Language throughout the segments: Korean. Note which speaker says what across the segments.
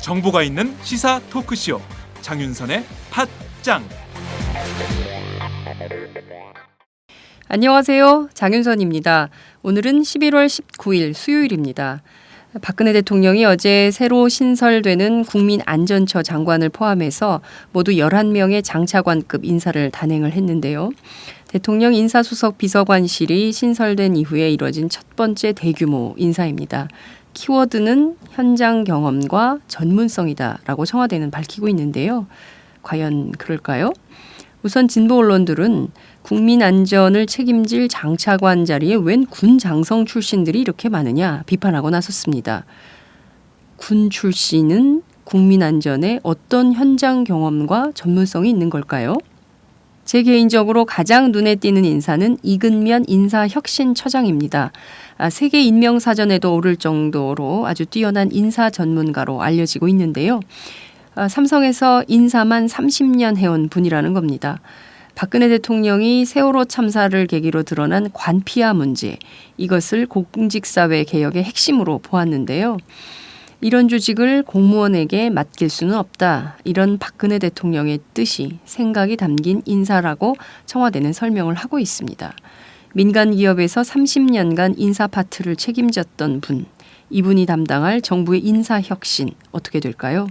Speaker 1: 정보가 있는 시사 토크쇼 장윤선의 팟짱.
Speaker 2: 안녕하세요. 장윤선입니다. 오늘은 11월 19일 수요일입니다. 박근혜 대통령이 어제 새로 신설되는 국민안전처 장관을 포함해서 모두 11명의 장차관급 인사를 단행을 했는데요. 대통령 인사수석 비서관실이 신설된 이후에 이뤄진 첫 번째 대규모 인사입니다. 키워드는 현장 경험과 전문성이다라고 청와대는 밝히고 있는데요. 과연 그럴까요? 우선 진보 언론들은 국민 안전을 책임질 장차관 자리에 웬 군 장성 출신들이 이렇게 많으냐 비판하고 나섰습니다. 군 출신은 국민 안전에 어떤 현장 경험과 전문성이 있는 걸까요? 제 개인적으로 가장 눈에 띄는 인사는 이근면 인사혁신처장입니다. 세계 인명사전에도 오를 정도로 아주 뛰어난 인사 전문가로 알려지고 있는데요. 삼성에서 인사만 30년 해온 분이라는 겁니다. 박근혜 대통령이 세월호 참사를 계기로 드러난 관피아 문제, 이것을 공직사회 개혁의 핵심으로 보았는데요. 이런 조직을 공무원에게 맡길 수는 없다. 이런 박근혜 대통령의 뜻이, 생각이 담긴 인사라고 청와대는 설명을 하고 있습니다. 민간 기업에서 30년간 인사 파트를 책임졌던 분, 이분이 담당할 정부의 인사혁신 어떻게 될까요?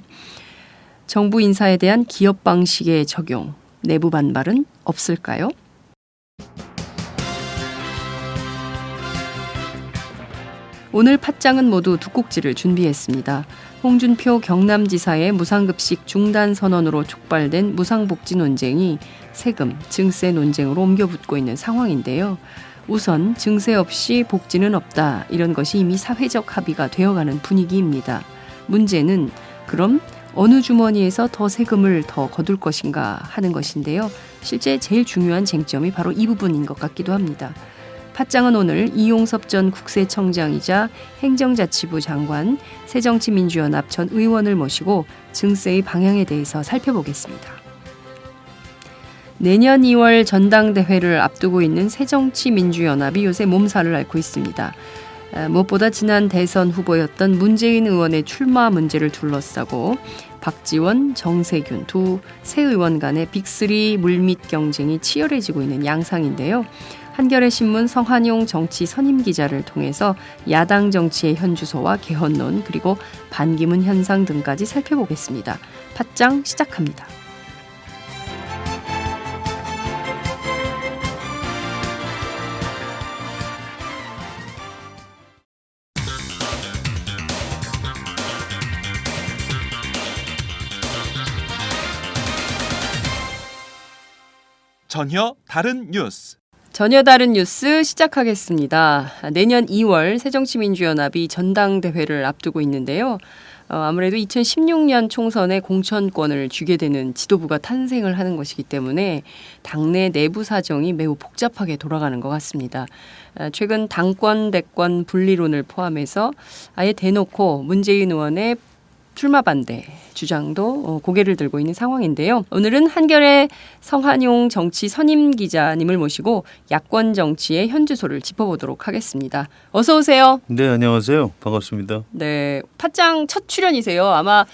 Speaker 2: 정부 인사에 대한 기업 방식의 적용, 내부 반발은 없을까요? 오늘 팟짱은 모두 두 꼭지를 준비했습니다. 홍준표 경남지사의 무상급식 중단 선언으로 촉발된 무상복지 논쟁이 세금, 증세 논쟁으로 옮겨붙고 있는 상황인데요. 우선 증세 없이 복지는 없다. 이런 것이 이미 사회적 합의가 되어가는 분위기입니다. 문제는 그럼 어느 주머니에서 더 세금을 더 거둘 것인가 하는 것인데요. 실제 제일 중요한 쟁점이 바로 이 부분인 것 같기도 합니다. 팟짱은 오늘 이용섭 전 국세청장이자 행정자치부 장관, 새정치민주연합 전 의원을 모시고 증세의 방향에 대해서 살펴보겠습니다. 내년 2월 전당대회를 앞두고 있는 새정치민주연합이 요새 몸살을 앓고 있습니다. 무엇보다 지난 대선 후보였던 문재인 의원의 출마 문제를 둘러싸고 박지원, 정세균 두 새 의원 간의 빅3 물밑 경쟁이 치열해지고 있는 양상인데요. 한겨레 신문 성한용 정치 선임 기자를 통해서 야당 정치의 현주소와 개헌론 그리고 반기문 현상 등까지 살펴보겠습니다. 팟짱 시작합니다.
Speaker 1: 전혀 다른 뉴스.
Speaker 2: 전혀 다른 뉴스 시작하겠습니다. 내년 2월 새정치민주연합이 전당대회를 앞두고 있는데요. 아무래도 2016년 총선에 공천권을 주게 되는 지도부가 탄생을 하는 것이기 때문에 당내 내부 사정이 매우 복잡하게 돌아가는 것 같습니다. 최근 당권, 대권 분리론을 포함해서 아예 대놓고 문재인 의원의 출마 반대 주장도 고개를 들고 있는 상황인데요. 오늘은 한겨레 성한용 정치 선임 기자님을 모시고 야권 정치의 현주소를 짚어보도록 하겠습니다. 어서 오세요.
Speaker 3: 네, 안녕하세요. 반갑습니다.
Speaker 2: 네, 팟짱 첫 출연이세요. 아마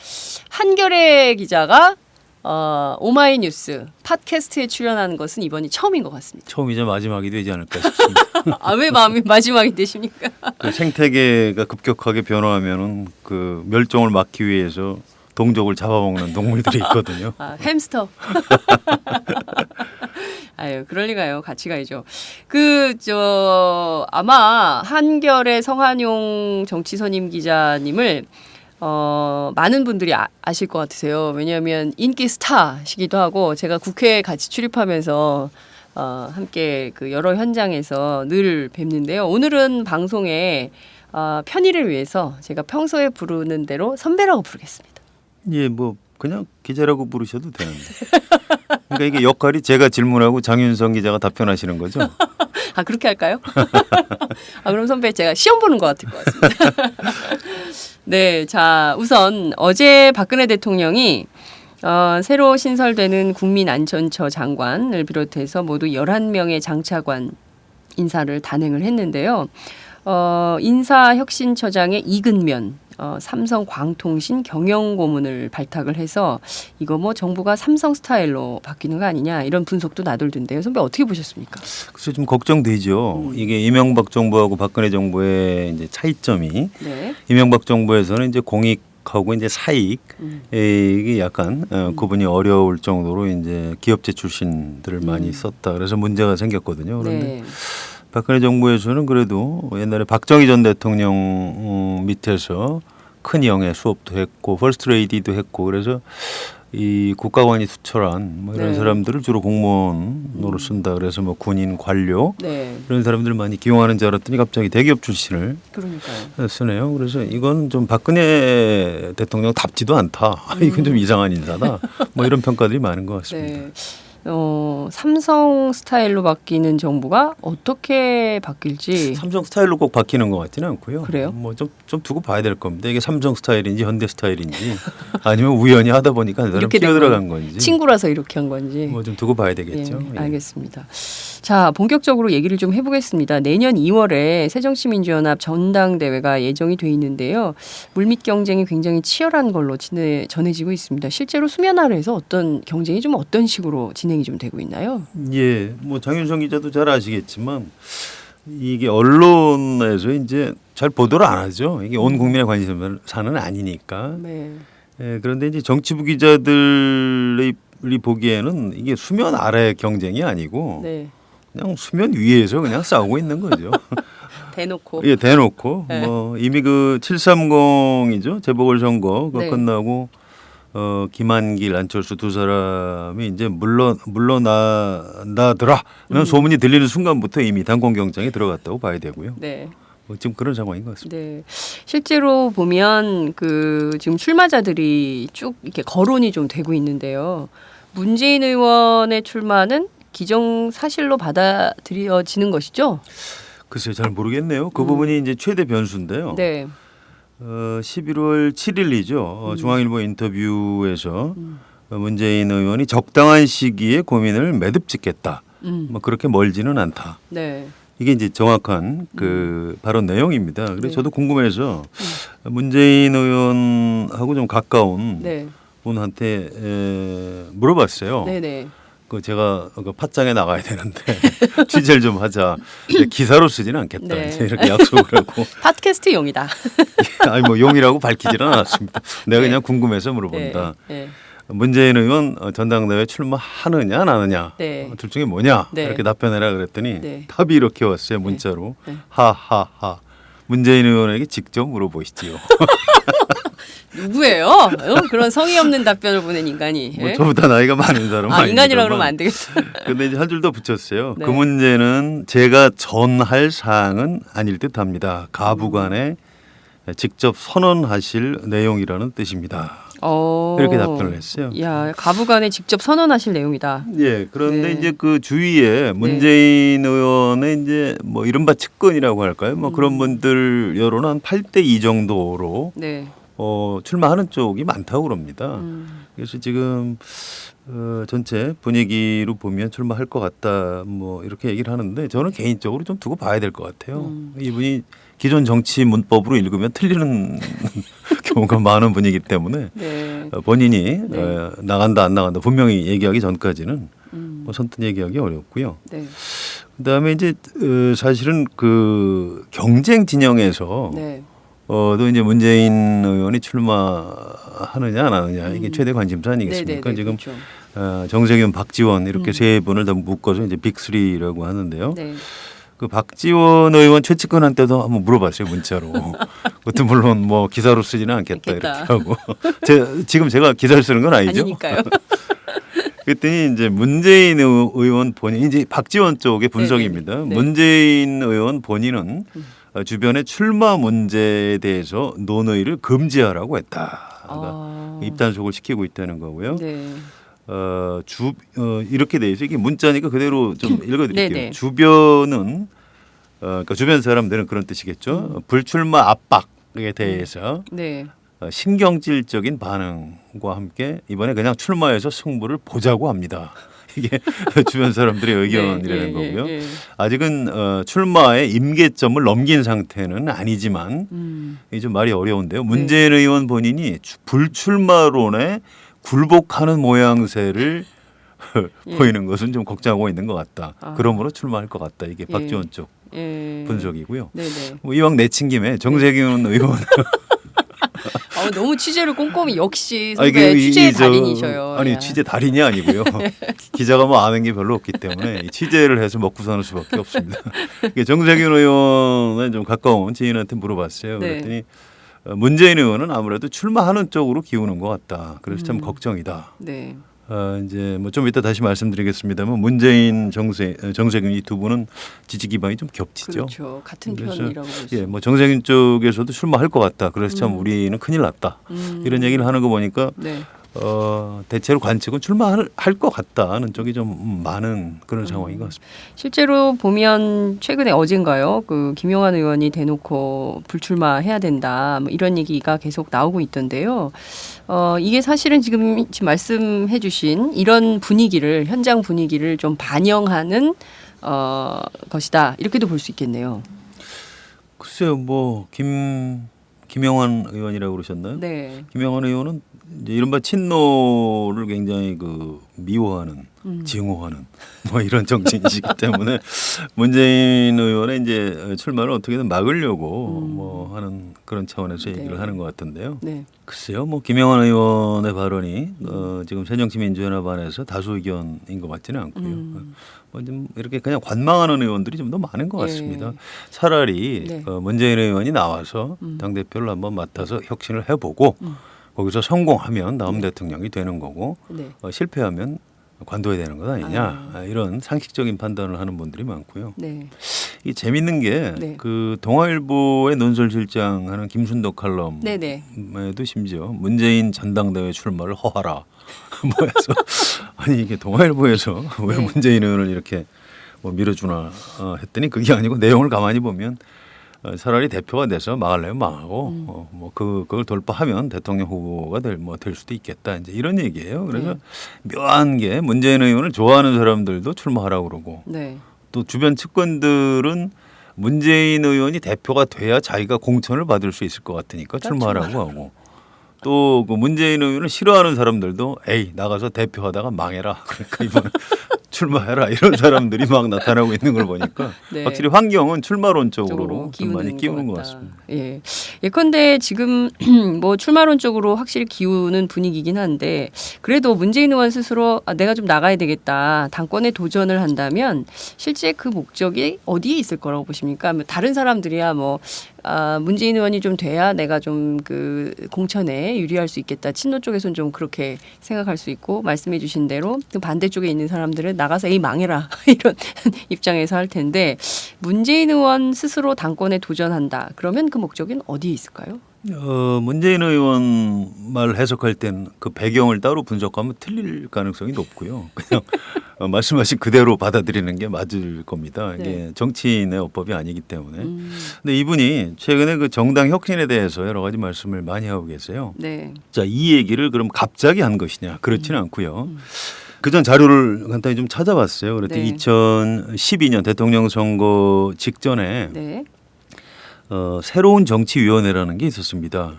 Speaker 2: 한겨레 기자가 오마이뉴스 팟캐스트에 출연하는 것은 이번이 처음인 것 같습니다.
Speaker 3: 처음이자 마지막이 되지 않을까 싶습니다.
Speaker 2: 왜 마지막이 되십니까?
Speaker 3: 그 생태계가 급격하게 변화하면은 그 멸종을 막기 위해서 동족을 잡아먹는 동물들이 있거든요.
Speaker 2: 햄스터. 아유, 그럴 리가요. 같이 가야죠. 아마 한겨레 성한용 정치선임 기자님을 많은 분들이 아실 것 같으세요. 왜냐하면 인기 스타시기도 하고 제가 국회에 같이 출입하면서 함께 그 여러 현장에서 늘 뵙는데요. 오늘은 방송에 편의를 위해서 제가 평소에 부르는 대로 선배라고 부르겠습니다.
Speaker 3: 예, 뭐 그냥 기자라고 부르셔도 되는데. 그러니까 이게 역할이 제가 질문하고 장윤선 기자가 답변하시는 거죠?
Speaker 2: 그렇게 할까요? 그럼 선배 제가 시험 보는 것 같을 것 같습니다. 네, 자 우선 어제 박근혜 대통령이 새로 신설되는 국민안전처 장관을 비롯해서 모두 11명의 장차관 인사를 단행을 했는데요. 인사혁신처장의 이근면, 삼성광통신 경영고문을 발탁을 해서 이거 뭐 정부가 삼성 스타일로 바뀌는 거 아니냐 이런 분석도 나돌던데요. 선배 어떻게 보셨습니까?
Speaker 3: 그래서 좀 걱정되죠. 이게 이명박 정부하고 박근혜 정부의 이제 차이점이
Speaker 2: 네.
Speaker 3: 이명박 정부에서는 이제 공익하고 이제 사익 이게 약간 구분이 어려울 정도로 이제 기업체 출신들을 많이 썼다. 그래서 문제가 생겼거든요. 그런데
Speaker 2: 네.
Speaker 3: 박근혜 정부에서는 그래도 옛날에 박정희 전 대통령 밑에서 큰 영예 수업도 했고 퍼스트레이디도 했고 그래서 이 국가관이 투철한 뭐 이런
Speaker 2: 네.
Speaker 3: 사람들을 주로 공무원으로 쓴다. 그래서 뭐 군인 관료
Speaker 2: 네.
Speaker 3: 이런 사람들 많이 기용하는 줄 알았더니 갑자기 대기업 출신을
Speaker 2: 그러니까요.
Speaker 3: 쓰네요. 그래서 이건 좀 박근혜 대통령답지도 않다. 이건 좀 이상한 인사다. 뭐 이런 평가들이 많은 것 같습니다.
Speaker 2: 네. 삼성 스타일로 바뀌는 정부가 어떻게 바뀔지.
Speaker 3: 삼성 스타일로 꼭 바뀌는 것 같지는 않고요.
Speaker 2: 그래요?
Speaker 3: 뭐 좀 두고 봐야 될 겁니다. 이게 삼성 스타일인지 현대 스타일인지 아니면 우연히 하다 보니까
Speaker 2: 이렇게 된
Speaker 3: 뛰어들어간 건지
Speaker 2: 친구라서 이렇게 한 건지.
Speaker 3: 뭐 좀 두고 봐야 되겠죠.
Speaker 2: 예, 알겠습니다. 자, 본격적으로 얘기를 좀 해보겠습니다. 내년 2월에 새정치민주연합 전당대회가 예정이 돼 있는데요. 물밑 경쟁이 굉장히 치열한 걸로 전해지고 있습니다. 실제로 수면 아래에서 어떤 경쟁이 좀 어떤 식으로 진행이 좀 되고 있나요?
Speaker 3: 예, 뭐 장윤성 기자도 잘 아시겠지만 이게 언론에서 이제 잘 보도를 안 하죠. 이게 온 국민의 관심사는 아니니까.
Speaker 2: 네.
Speaker 3: 예, 그런데 이제 정치부 기자들이 보기에는 이게 수면 아래 경쟁이 아니고
Speaker 2: 네.
Speaker 3: 그냥 수면 위에서 그냥 싸우고 있는 거죠.
Speaker 2: 대놓고.
Speaker 3: 예, 대놓고
Speaker 2: 네.
Speaker 3: 뭐 이미 그 730이죠 재보궐 선거 그거
Speaker 2: 네.
Speaker 3: 끝나고 김한길, 안철수 두 사람이 이제 물러나더라는 소문이 들리는 순간부터 이미 당권 경쟁에 들어갔다고 봐야 되고요.
Speaker 2: 네.
Speaker 3: 뭐 지금 그런 상황인 것 같습니다.
Speaker 2: 네. 실제로 보면 그 지금 출마자들이 쭉 이렇게 거론이 좀 되고 있는데요. 문재인 의원의 출마는 기정사실로 받아들여지는 것이죠?
Speaker 3: 글쎄요, 잘 모르겠네요. 그 부분이 이제 최대 변수인데요.
Speaker 2: 네.
Speaker 3: 11월 7일이죠. 중앙일보 인터뷰에서 문재인 의원이 적당한 시기에 고민을 매듭짓겠다. 뭐 그렇게 멀지는 않다.
Speaker 2: 네.
Speaker 3: 이게 이제 정확한 그 발언 내용입니다. 그래서
Speaker 2: 네.
Speaker 3: 저도 궁금해서 문재인 의원하고 좀 가까운
Speaker 2: 네.
Speaker 3: 분한테 물어봤어요.
Speaker 2: 네네.
Speaker 3: 그 제가 그 팟짱에 나가야 되는데 취재를 좀 하자. 기사로 쓰지는 않겠다.
Speaker 2: 네.
Speaker 3: 이제 이렇게 약속을 하고.
Speaker 2: 팟캐스트용이다.
Speaker 3: 아니 뭐 용이라고 밝히지는 않았습니다. 내가
Speaker 2: 네.
Speaker 3: 그냥 궁금해서 물어본다.
Speaker 2: 네.
Speaker 3: 문재인 의원 전당대회 출마하느냐 안 하느냐
Speaker 2: 네.
Speaker 3: 둘 중에 뭐냐
Speaker 2: 네.
Speaker 3: 이렇게 답변해라 그랬더니
Speaker 2: 네.
Speaker 3: 답이 이렇게 왔어요 문자로.
Speaker 2: 네.
Speaker 3: 하하하. 문재인 의원에게 직접 물어보시지요.
Speaker 2: 누구예요? 그런 성의 없는 답변을 보낸 인간이.
Speaker 3: 뭐
Speaker 2: 예?
Speaker 3: 저보다 나이가 많은 사람은
Speaker 2: 인간이라고 그러면 안 되겠다.
Speaker 3: 근데 이제 한 줄 더 붙였어요.
Speaker 2: 네.
Speaker 3: 그 문제는 제가 전할 사항은 아닐 듯합니다. 가부간에 직접 선언하실 내용이라는 뜻입니다. 이렇게 답변을 했어요.
Speaker 2: 야, 가부간에 직접 선언하실 내용이다.
Speaker 3: 예, 그런데
Speaker 2: 네.
Speaker 3: 이제 그 주위에 문재인 의원의 이제 뭐 이른바 측근이라고 할까요? 뭐 그런 분들 여론은 한 8대2 정도로
Speaker 2: 네.
Speaker 3: 출마하는 쪽이 많다고 그럽니다. 그래서 지금 전체 분위기로 보면 출마할 것 같다 뭐 이렇게 얘기를 하는데 저는 개인적으로 좀 두고 봐야 될 것 같아요. 이분이 기존 정치 문법으로 읽으면 틀리는 경우가 많은 분이기 때문에
Speaker 2: 네.
Speaker 3: 본인이
Speaker 2: 네.
Speaker 3: 나간다 안 나간다 분명히 얘기하기 전까지는 뭐 선뜻 얘기하기 어렵고요.
Speaker 2: 네.
Speaker 3: 그다음에 이제 사실은 그 경쟁 진영에서
Speaker 2: 네.
Speaker 3: 또 이제 문재인 의원이 출마하느냐 안 하느냐 이게 최대 관심사 아니겠습니까?
Speaker 2: 네,
Speaker 3: 지금
Speaker 2: 그렇죠.
Speaker 3: 정세균, 박지원 이렇게 세 분을 다 묶어서 이제 빅3라고 하는데요.
Speaker 2: 네.
Speaker 3: 그 박지원 의원 최측근한테도 한번 물어봤어요 문자로. 그것도 물론 뭐 기사로 쓰지는 않겠다 이렇게 하고. 지금 제가 기사를 쓰는 건 아니죠.
Speaker 2: 아니니까요.
Speaker 3: 그랬더니 이제 문재인 의원 본인 이제 박지원 쪽의 분석입니다.
Speaker 2: 네.
Speaker 3: 문재인 의원 본인은 주변의 출마 문제에 대해서 논의를 금지하라고 했다. 그러니까 입단속을 시키고 있다는 거고요.
Speaker 2: 네.
Speaker 3: 이렇게 돼 있어요. 이게 문자니까 그대로 좀 읽어드릴게요.
Speaker 2: 네네.
Speaker 3: 주변은 그러니까 주변 사람들은 그런 뜻이겠죠. 불출마 압박에 대해서
Speaker 2: 네.
Speaker 3: 신경질적인 반응과 함께 이번에 그냥 출마해서 승부를 보자고 합니다. 이게 주변 사람들의 의견이라는 거고요. 아직은 출마의 임계점을 넘긴 상태는 아니지만 이게 좀 말이 어려운데요. 문재인 의원 본인이 불출마론에 굴복하는 모양새를 보이는 것은 좀 걱정하고 있는 것 같다. 그러므로 출마할 것 같다. 이게 박지원 쪽 분석이고요. 뭐 이왕 내친 김에 정세균 의원
Speaker 2: 너무 취재를 꼼꼼히 역시 선배 취재 달인이셔요.
Speaker 3: 아니
Speaker 2: 야.
Speaker 3: 취재 달인이 아니고요. 기자가 뭐 아는 게 별로 없기 때문에 취재를 해서 먹고 사는 수밖에 없습니다. 정세균 의원에 좀 가까운 지인한테 물어봤어요. 그랬더니 문재인 의원은 아무래도 출마하는 쪽으로 기우는 것 같다. 그래서 참 걱정이다.
Speaker 2: 네.
Speaker 3: 이제 뭐 좀 이따 다시 말씀드리겠습니다만 문재인 정세균 이 두 분은 지지 기반이 좀 겹치죠.
Speaker 2: 그렇죠. 같은 편이라고 볼 수.
Speaker 3: 뭐 정세균 쪽에서도 출마할 것 같다. 그래서 참 우리는 큰일 났다. 이런 얘기를 하는 거 보니까 대체로 관측은 출마할 것 같다는 쪽이 좀 많은 그런 상황인 것 같습니다.
Speaker 2: 실제로 보면 최근에 어젠가요, 그 김용환 의원이 대놓고 불출마해야 된다, 뭐 이런 얘기가 계속 나오고 있던데요. 이게 사실은 지금 말씀해주신 이런 분위기를 현장 분위기를 좀 반영하는 것이다 이렇게도 볼 수 있겠네요.
Speaker 3: 글쎄요, 뭐 김용환 의원이라고 그러셨나요?
Speaker 2: 네.
Speaker 3: 김용환 의원은 이제 이른바 친노를 굉장히 미워하는, 증오하는 뭐 이런 정치인이시기 때문에 문재인 의원의 이제 출마를 어떻게든 막으려고 뭐 하는 그런 차원에서 얘기를 하는 것 같은데요.
Speaker 2: 네.
Speaker 3: 글쎄요, 뭐 김용환 의원의 발언이 지금 새정치민주연합 안에서 다수 의견인 것 같지는 않고요. 뭐 좀 이렇게 그냥 관망하는 의원들이 좀 더 많은 것 같습니다. 차라리 문재인 의원이 나와서 당 대표를 한번 맡아서 혁신을 해보고 거기서 성공하면 다음 대통령이 되는 거고 실패하면 관둬야 되는 것 아니냐 이런 상식적인 판단을 하는 분들이 많고요. 이 재밌는 게 그 동아일보의 논설실장 하는 김순덕 칼럼에도 심지어 문재인 전당대회 출마를 허하라 뭐해서 아니 이게 동아일보에서 왜 문재인 의원을 이렇게 뭐 밀어주나 했더니 그게 아니고 내용을 가만히 보면 차라리 대표가 돼서 망하려면 망하고 뭐 그걸 돌파하면 대통령 후보가 될 수도 있겠다 이제 이런 얘기예요. 그래서 묘한 게 문재인 의원을 좋아하는 사람들도 출마하라고 그러고 또 주변 측근들은 문재인 의원이 대표가 돼야 자기가 공천을 받을 수 있을 것 같으니까 출마하라고 하고 또 그 문재인 의원을 싫어하는 사람들도 에이 나가서 대표하다가 망해라 그러니까 이번 출마해라 이런 사람들이 막 나타나고 있는 걸 보니까 확실히 환경은 출마론 쪽으로 좀 많이 기우는 것 같습니다.
Speaker 2: 예컨대 지금 뭐 출마론 쪽으로 확실히 기우는 분위기긴 한데 그래도 문재인 의원 스스로 내가 좀 나가야 되겠다 당권에 도전을 한다면 실제 그 목적이 어디에 있을 거라고 보십니까? 뭐 다른 사람들이야 뭐 문재인 의원이 좀 돼야 내가 좀 그 공천에 유리할 수 있겠다. 친노 쪽에서는 좀 그렇게 생각할 수 있고 말씀해 주신 대로 그 반대쪽에 있는 사람들은 나가서 에이 망해라 이런 입장에서 할 텐데 문재인 의원 스스로 당권에 도전한다. 그러면 그 목적은 어디에 있을까요?
Speaker 3: 문재인 의원 말 해석할 땐 그 배경을 따로 분석하면 틀릴 가능성이 높고요. 그냥 말씀하신 그대로 받아들이는 게 맞을 겁니다. 이게 정치인의 어법이 아니기 때문에. 근데 이분이 최근에 그 정당 혁신에 대해서 여러 가지 말씀을 많이 하고 계세요. 자, 이 얘기를 그럼 갑자기 한 것이냐? 그렇지는 않고요. 그전 자료를 간단히 좀 찾아봤어요. 그랬더니 2012년 대통령 선거 직전에 새로운 정치위원회라는 게 있었습니다.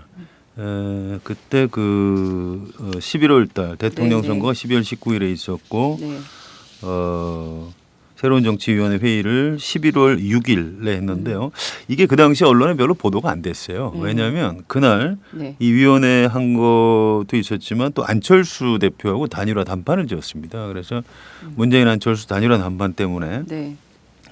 Speaker 3: 그때 11월 달 대통령 선거가 12월 19일에 있었고 새로운 정치위원회 회의를 11월 6일에 했는데요. 이게 그 당시 언론에 별로 보도가 안 됐어요. 왜냐하면 그날 이 위원회 한 것도 있었지만 또 안철수 대표하고 단일화 담판을 지었습니다. 그래서 문재인 안철수 단일화 담판 때문에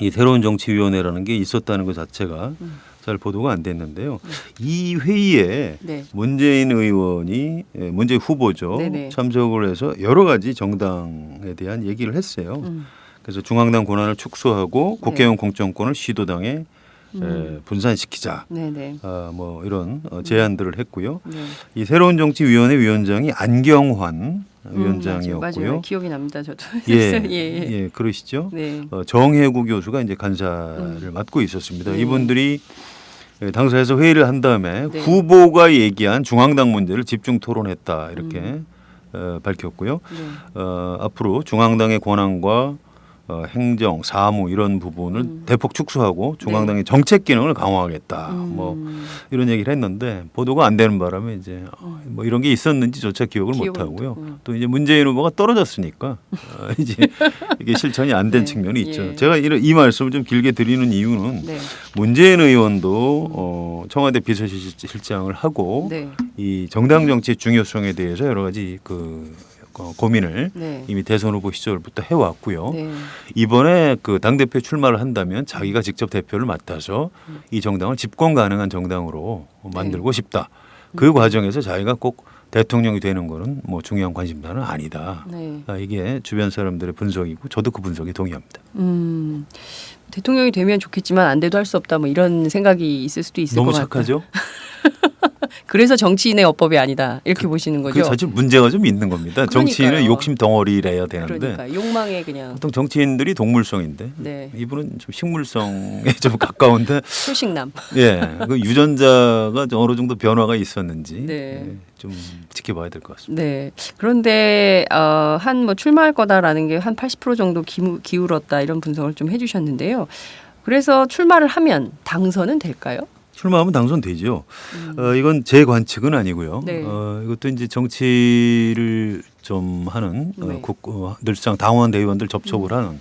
Speaker 3: 이 새로운 정치위원회라는 게 있었다는 것 자체가 잘 보도가 안 됐는데요. 이 회의에 문재인 의원이 문재인 후보죠. 참석을 해서 여러 가지 정당에 대한 얘기를 했어요. 그래서 중앙당 권한을 축소하고 국회의원 공천권을 시도당에 분산시키자. 뭐 이런 제안들을 했고요. 이 새로운 정치위원회 위원장이 안경환 위원장이었고요.
Speaker 2: 맞아요. 기억이 납니다. 저도.
Speaker 3: 예, 그러시죠. 정혜구 교수가 이제 간사를 맡고 있었습니다. 이분들이 당사에서 회의를 한 다음에
Speaker 2: 네.
Speaker 3: 후보가 얘기한 중앙당 문제를 집중 토론했다 이렇게 밝혔고요.
Speaker 2: 네.
Speaker 3: 앞으로 중앙당의 권한과 행정, 사무 이런 부분을 대폭 축소하고 중앙당의 정책 기능을 강화하겠다. 뭐 이런 얘기를 했는데 보도가 안 되는 바람에 이제 뭐 이런 게 있었는지조차 기억을 못 하고요. 또 이제 문재인 후보가 떨어졌으니까 이제 이게 실천이 안 된
Speaker 2: 네.
Speaker 3: 측면이 있죠.
Speaker 2: 예.
Speaker 3: 제가 이 말씀을 좀 길게 드리는 이유는
Speaker 2: 네.
Speaker 3: 문재인 의원도 청와대 비서실장을 하고
Speaker 2: 네.
Speaker 3: 이 정당 정치의 중요성에 대해서 여러 가지 고민을
Speaker 2: 네.
Speaker 3: 이미 대선 후보 시절부터 해왔고요.
Speaker 2: 네.
Speaker 3: 이번에 그 당대표 출마를 한다면 자기가 직접 대표를 맡아서 이 정당을 집권 가능한 정당으로 만들고 싶다. 그 과정에서 자기가 꼭 대통령이 되는 거는 뭐 중요한 관심사는 아니다.
Speaker 2: 네.
Speaker 3: 이게 주변 사람들의 분석이고 저도 그 분석에 동의합니다.
Speaker 2: 대통령이 되면 좋겠지만 안 돼도 할 수 없다 뭐 이런 생각이 있을 수도 있을 것
Speaker 3: 너무
Speaker 2: 같아요.
Speaker 3: 착하죠?
Speaker 2: 그래서 정치인의 어법이 아니다 이렇게 보시는 거죠.
Speaker 3: 그 사실 문제가 좀 있는 겁니다. 정치인은
Speaker 2: 그러니까요.
Speaker 3: 욕심 덩어리래야 되는데
Speaker 2: 그러니까 욕망에 그냥
Speaker 3: 보통 정치인들이 동물성인데
Speaker 2: 네.
Speaker 3: 이분은 좀 식물성에 좀 가까운데
Speaker 2: 소식남.
Speaker 3: 예, 그 유전자가 좀 어느 정도 변화가 있었는지
Speaker 2: 네.
Speaker 3: 좀 지켜봐야 될 것 같습니다.
Speaker 2: 네. 그런데 한 뭐 출마할 거다라는 게 한 80% 정도 기울었다 이런 분석을 좀 해주셨는데요. 그래서 출마를 하면 당선은 될까요?
Speaker 3: 출마하면 당선되죠. 이건 제 관측은 아니고요.
Speaker 2: 네.
Speaker 3: 이것도 이제 정치를 좀 하는
Speaker 2: 네.
Speaker 3: 늘상 당원 대의원들 접촉을 하는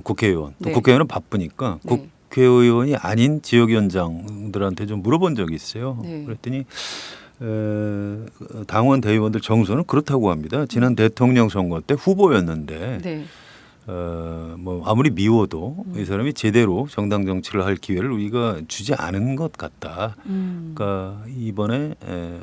Speaker 3: 국회의원. 또
Speaker 2: 네.
Speaker 3: 국회의원은 바쁘니까
Speaker 2: 네.
Speaker 3: 국회의원이 아닌 지역위원장들한테 좀 물어본 적이 있어요.
Speaker 2: 네.
Speaker 3: 그랬더니 당원 대의원들 정서는 그렇다고 합니다. 지난 대통령 선거 때 후보였는데
Speaker 2: 네.
Speaker 3: 뭐 아무리 미워도 이 사람이 제대로 정당 정치를 할 기회를 우리가 주지 않은 것 같다. 그러니까 이번에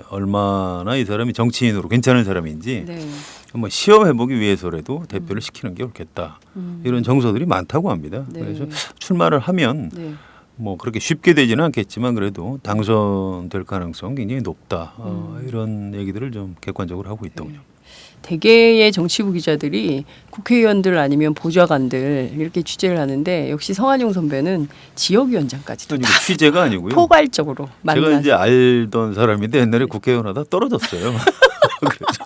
Speaker 3: 얼마나 이 사람이 정치인으로 괜찮은 사람인지
Speaker 2: 네.
Speaker 3: 한번 시험해보기 위해서라도 대표를 시키는 게 옳겠다. 이런 정서들이 많다고 합니다.
Speaker 2: 네.
Speaker 3: 그래서 출마를 하면
Speaker 2: 네.
Speaker 3: 뭐 그렇게 쉽게 되지는 않겠지만 그래도 당선될 가능성 굉장히 높다. 이런 얘기들을 좀 객관적으로 하고 있더군요.
Speaker 2: 대개의 정치부 기자들이 국회의원들 아니면 보좌관들 이렇게 취재를 하는데 역시 성한용 선배는 지역위원장까지도
Speaker 3: 또 취재가 아니고요.
Speaker 2: 포괄적으로
Speaker 3: 제가
Speaker 2: 만나.
Speaker 3: 이제 알던 사람인데 옛날에 국회의원 하다 떨어졌어요. 그래서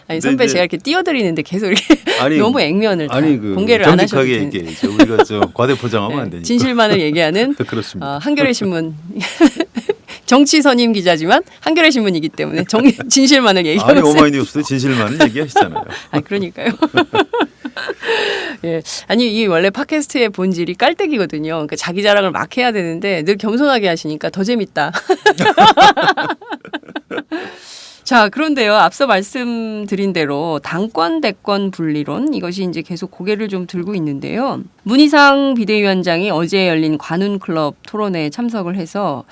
Speaker 2: 아니 선배
Speaker 3: 이제
Speaker 2: 제가 이렇게 띄워드리는데 계속 이렇게
Speaker 3: 아니,
Speaker 2: 너무 액면을 다
Speaker 3: 그
Speaker 2: 공개를 안 하셔도
Speaker 3: 정직하게
Speaker 2: 되는데.
Speaker 3: 얘기해야죠. 우리가 저 과대포장하면 안 되니까.
Speaker 2: 진실만을 얘기하는
Speaker 3: 그렇습니다.
Speaker 2: 한겨레 신문 정치 선임 기자지만 한겨레 신문이기 때문에 진실만을 얘기하고
Speaker 3: 아니
Speaker 2: 있어요.
Speaker 3: 오마이뉴스도 진실만을 얘기하시잖아요.
Speaker 2: 아 그러니까요. 예, 아니 이 원래 팟캐스트의 본질이 깔때기거든요. 그러니까 자기 자랑을 막 해야 되는데 늘 겸손하게 하시니까 더 재밌다. 자, 그런데요. 앞서 말씀드린 대로 당권 대권 분리론 이것이 이제 계속 고개를 좀 들고 있는데요. 문희상 비대위원장이 어제 열린 관훈클럽 토론회에 참석을 해서